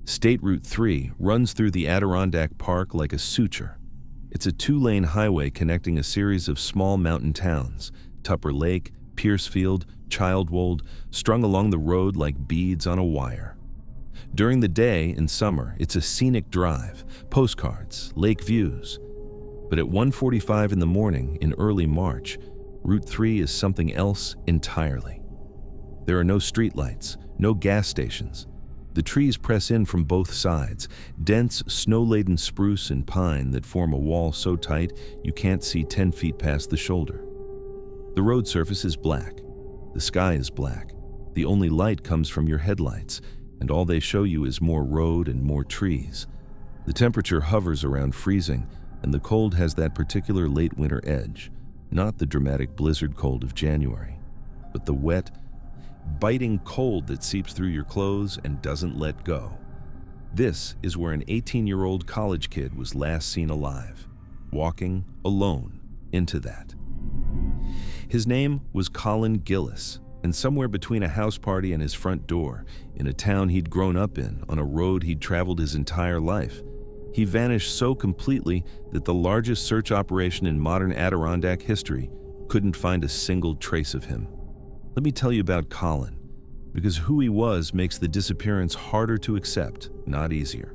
State Route 3 runs through the Adirondack Park like a suture. It's a 2-lane highway connecting a series of small mountain towns, Tupper Lake, Piercefield, Childwold, strung along the road like beads on a wire. During the day in summer, it's a scenic drive, postcards, lake views. But at 1:45 in the morning in early March, Route 3 is something else entirely. There are no streetlights, no gas stations. The trees press in from both sides, dense, snow-laden spruce and pine that form a wall so tight you can't see 10 feet past the shoulder. The road surface is black. The sky is black. The only light comes from your headlights, and all they show you is more road and more trees. The temperature hovers around freezing, and the cold has that particular late winter edge, not the dramatic blizzard cold of January, but the wet, biting cold that seeps through your clothes and doesn't let go. This is where an 18-year-old college kid was last seen alive, walking alone into that. His name was Colin Gillis, and somewhere between a house party and his front door, in a town he'd grown up in, on a road he'd traveled his entire life, he vanished so completely that the largest search operation in modern Adirondack history couldn't find a single trace of him. Let me tell you about Colin, because who he was makes the disappearance harder to accept, not easier.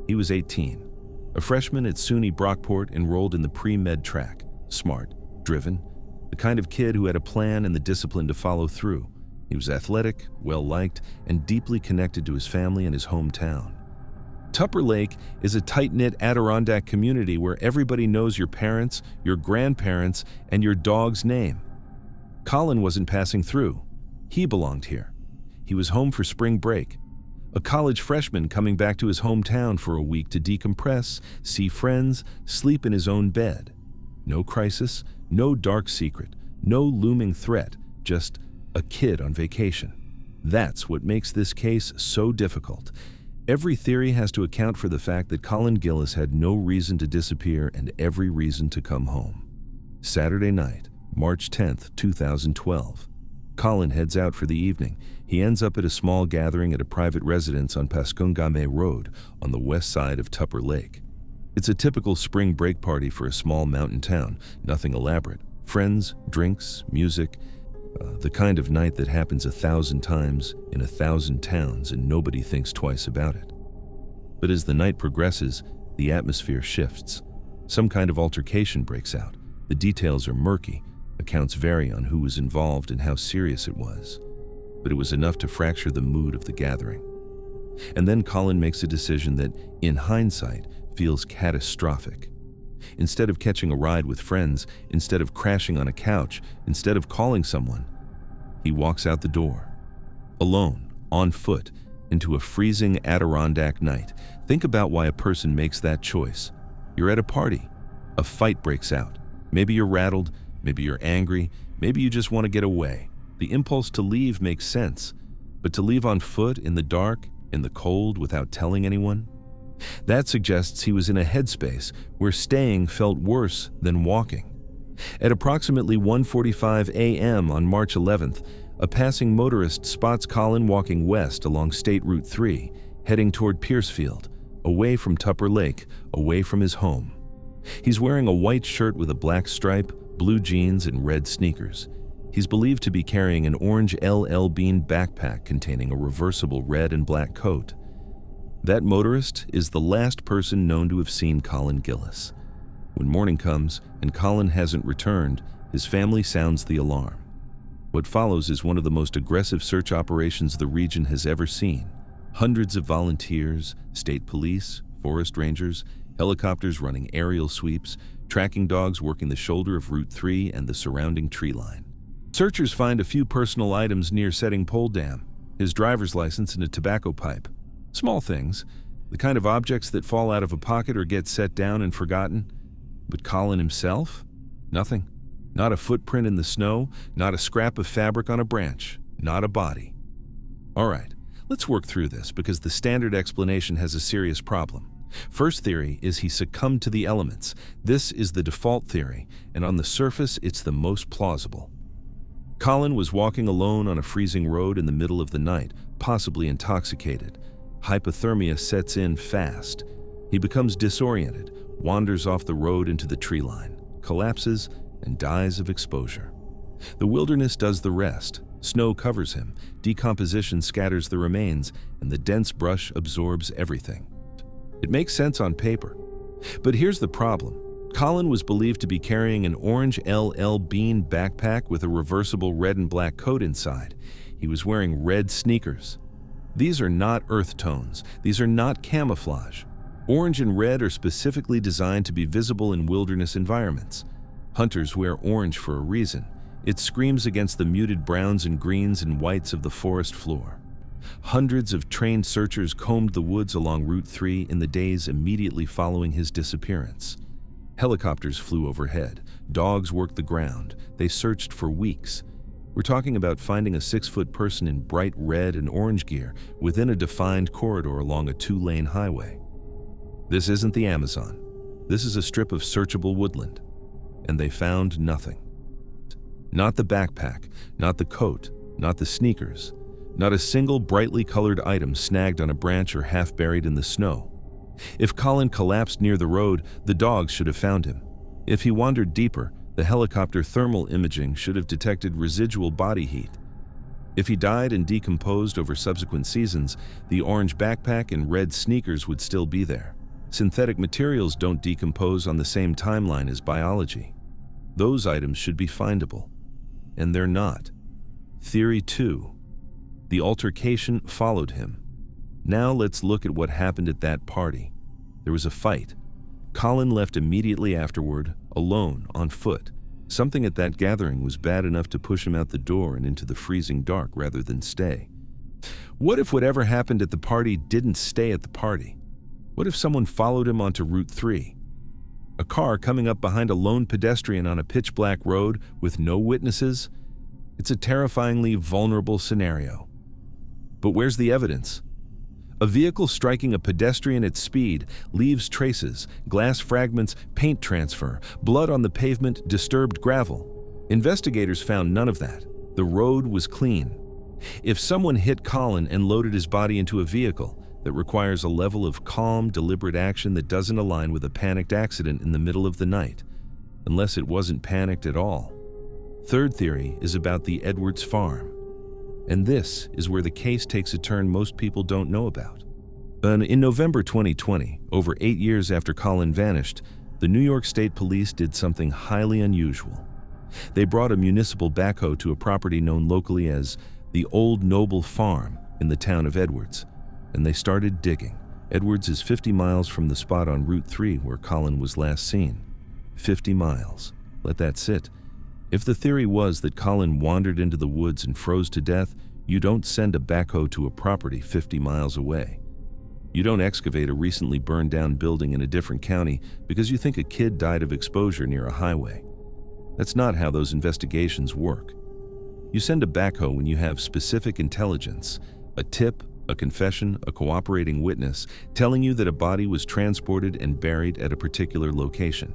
He was 18, a freshman at SUNY Brockport, enrolled in the pre-med track, smart, driven, the kind of kid who had a plan and the discipline to follow through. He was athletic, well-liked, and deeply connected to his family and his hometown. Tupper Lake is a tight-knit Adirondack community where everybody knows your parents, your grandparents, and your dog's name. Colin wasn't passing through. He belonged here. He was home for spring break. A college freshman coming back to his hometown for a week to decompress, see friends, sleep in his own bed. No crisis, no dark secret, no looming threat, just a kid on vacation. That's what makes this case so difficult. Every theory has to account for the fact that Colin Gillis had no reason to disappear and every reason to come home. Saturday night, March 10th, 2012. Colin heads out for the evening. He ends up at a small gathering at a private residence on Pascongame Road on the west side of Tupper Lake. It's a typical spring break party for a small mountain town, nothing elaborate. Friends, drinks, music, the kind of night that happens 1,000 times in 1,000 towns and nobody thinks twice about it. But as the night progresses, the atmosphere shifts. Some kind of altercation breaks out. The details are murky. Accounts vary on who was involved and how serious it was. But it was enough to fracture the mood of the gathering. And then Colin makes a decision that, in hindsight, feels catastrophic. Instead of catching a ride with friends, instead of crashing on a couch, instead of calling someone, he walks out the door. Alone, on foot, into a freezing Adirondack night. Think about why a person makes that choice. You're at a party. A fight breaks out. Maybe you're rattled, maybe you're angry, maybe you just want to get away. The impulse to leave makes sense, but to leave on foot in the dark, in the cold, without telling anyone? That suggests he was in a headspace where staying felt worse than walking. At approximately 1:45 a.m. on March 11th, a passing motorist spots Colin walking west along State Route 3, heading toward Piercefield, away from Tupper Lake, away from his home. He's wearing a white shirt with a black stripe, blue jeans, and red sneakers. He's believed to be carrying an orange LL Bean backpack containing a reversible red and black coat. That motorist is the last person known to have seen Colin Gillis. When morning comes and Colin hasn't returned, his family sounds the alarm. What follows is one of the most aggressive search operations the region has ever seen. Hundreds of volunteers, state police, forest rangers, helicopters running aerial sweeps, tracking dogs working the shoulder of Route 3 and the surrounding tree line. Searchers find a few personal items near Setting Pole Dam, his driver's license and a tobacco pipe. Small things, the kind of objects that fall out of a pocket or get set down and forgotten. But Colin himself? Nothing. Not a footprint in the snow, not a scrap of fabric on a branch, not a body. All right, let's work through this because the standard explanation has a serious problem. First theory is he succumbed to the elements. This is the default theory, and on the surface, it's the most plausible. Colin was walking alone on a freezing road in the middle of the night, possibly intoxicated. Hypothermia sets in fast. He becomes disoriented, wanders off the road into the tree line, collapses, and dies of exposure. The wilderness does the rest. Snow covers him, decomposition scatters the remains, and the dense brush absorbs everything. It makes sense on paper. But here's the problem. Colin was believed to be carrying an orange LL Bean backpack with a reversible red and black coat inside. He was wearing red sneakers. These are not earth tones. These are not camouflage. Orange and red are specifically designed to be visible in wilderness environments. Hunters wear orange for a reason. It screams against the muted browns and greens and whites of the forest floor. Hundreds of trained searchers combed the woods along Route 3 in the days immediately following his disappearance. Helicopters flew overhead. Dogs worked the ground. They searched for weeks. We're talking about finding a 6-foot person in bright red and orange gear within a defined corridor along a 2-lane highway. This isn't the Amazon. This is a strip of searchable woodland. And they found nothing. Not the backpack, not the coat, not the sneakers, not a single brightly colored item snagged on a branch or half buried in the snow. If Colin collapsed near the road, the dogs should have found him. If he wandered deeper, the helicopter thermal imaging should have detected residual body heat. If he died and decomposed over subsequent seasons, the orange backpack and red sneakers would still be there. Synthetic materials don't decompose on the same timeline as biology. Those items should be findable. And they're not. Theory 2. The altercation followed him. Now let's look at what happened at that party. There was a fight. Colin left immediately afterward, alone, on foot. Something at that gathering was bad enough to push him out the door and into the freezing dark rather than stay. What if whatever happened at the party didn't stay at the party? What if someone followed him onto Route 3? A car coming up behind a lone pedestrian on a pitch-black road with no witnesses? It's a terrifyingly vulnerable scenario. But where's the evidence? A vehicle striking a pedestrian at speed leaves traces, glass fragments, paint transfer, blood on the pavement, disturbed gravel. Investigators found none of that. The road was clean. If someone hit Colin and loaded his body into a vehicle, that requires a level of calm, deliberate action that doesn't align with a panicked accident in the middle of the night, unless it wasn't panicked at all. Third theory is about the Edwards farm. And this is where the case takes a turn most people don't know about. In November 2020, over 8 years after Colin vanished, the New York State Police did something highly unusual. They brought a municipal backhoe to a property known locally as the Old Noble Farm in the town of Edwards, and they started digging. Edwards is 50 miles from the spot on Route 3 where Colin was last seen. 50 miles. Let that sit. If the theory was that Colin wandered into the woods and froze to death, you don't send a backhoe to a property 50 miles away. You don't excavate a recently burned down building in a different county because you think a kid died of exposure near a highway. That's not how those investigations work. You send a backhoe when you have specific intelligence, a tip, a confession, a cooperating witness telling you that a body was transported and buried at a particular location.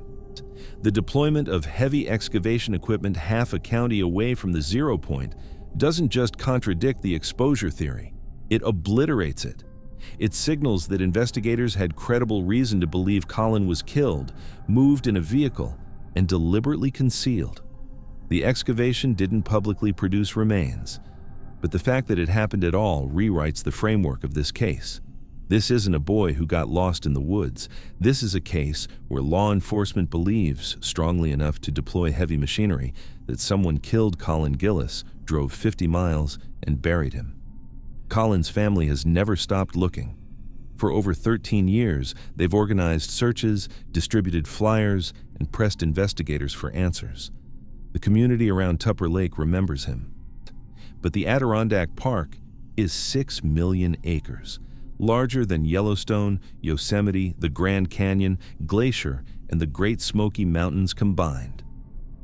The deployment of heavy excavation equipment half a county away from the zero point doesn't just contradict the exposure theory, it obliterates it. It signals that investigators had credible reason to believe Colin was killed, moved in a vehicle, and deliberately concealed. The excavation didn't publicly produce remains, but the fact that it happened at all rewrites the framework of this case. This isn't a boy who got lost in the woods. This is a case where law enforcement believes, strongly enough to deploy heavy machinery, that someone killed Colin Gillis, drove 50 miles, and buried him. Colin's family has never stopped looking. For over 13 years, they've organized searches, distributed flyers, and pressed investigators for answers. The community around Tupper Lake remembers him. But the Adirondack Park is 6 million acres, larger than Yellowstone, Yosemite, the Grand Canyon, Glacier, and the Great Smoky Mountains combined.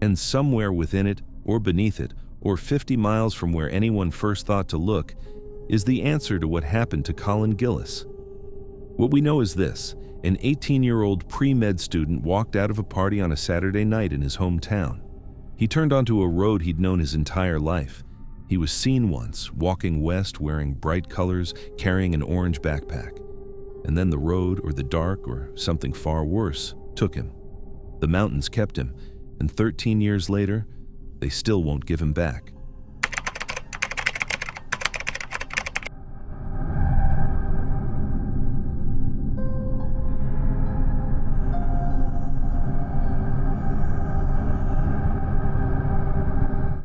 And somewhere within it, or beneath it, or 50 miles from where anyone first thought to look, is the answer to what happened to Colin Gillis. What we know is this: an 18-year-old pre-med student walked out of a party on a Saturday night in his hometown. He turned onto a road he'd known his entire life. He was seen once, walking west wearing bright colors, carrying an orange backpack. And then the road or the dark or something far worse took him. The mountains kept him, and 13 years later, they still won't give him back.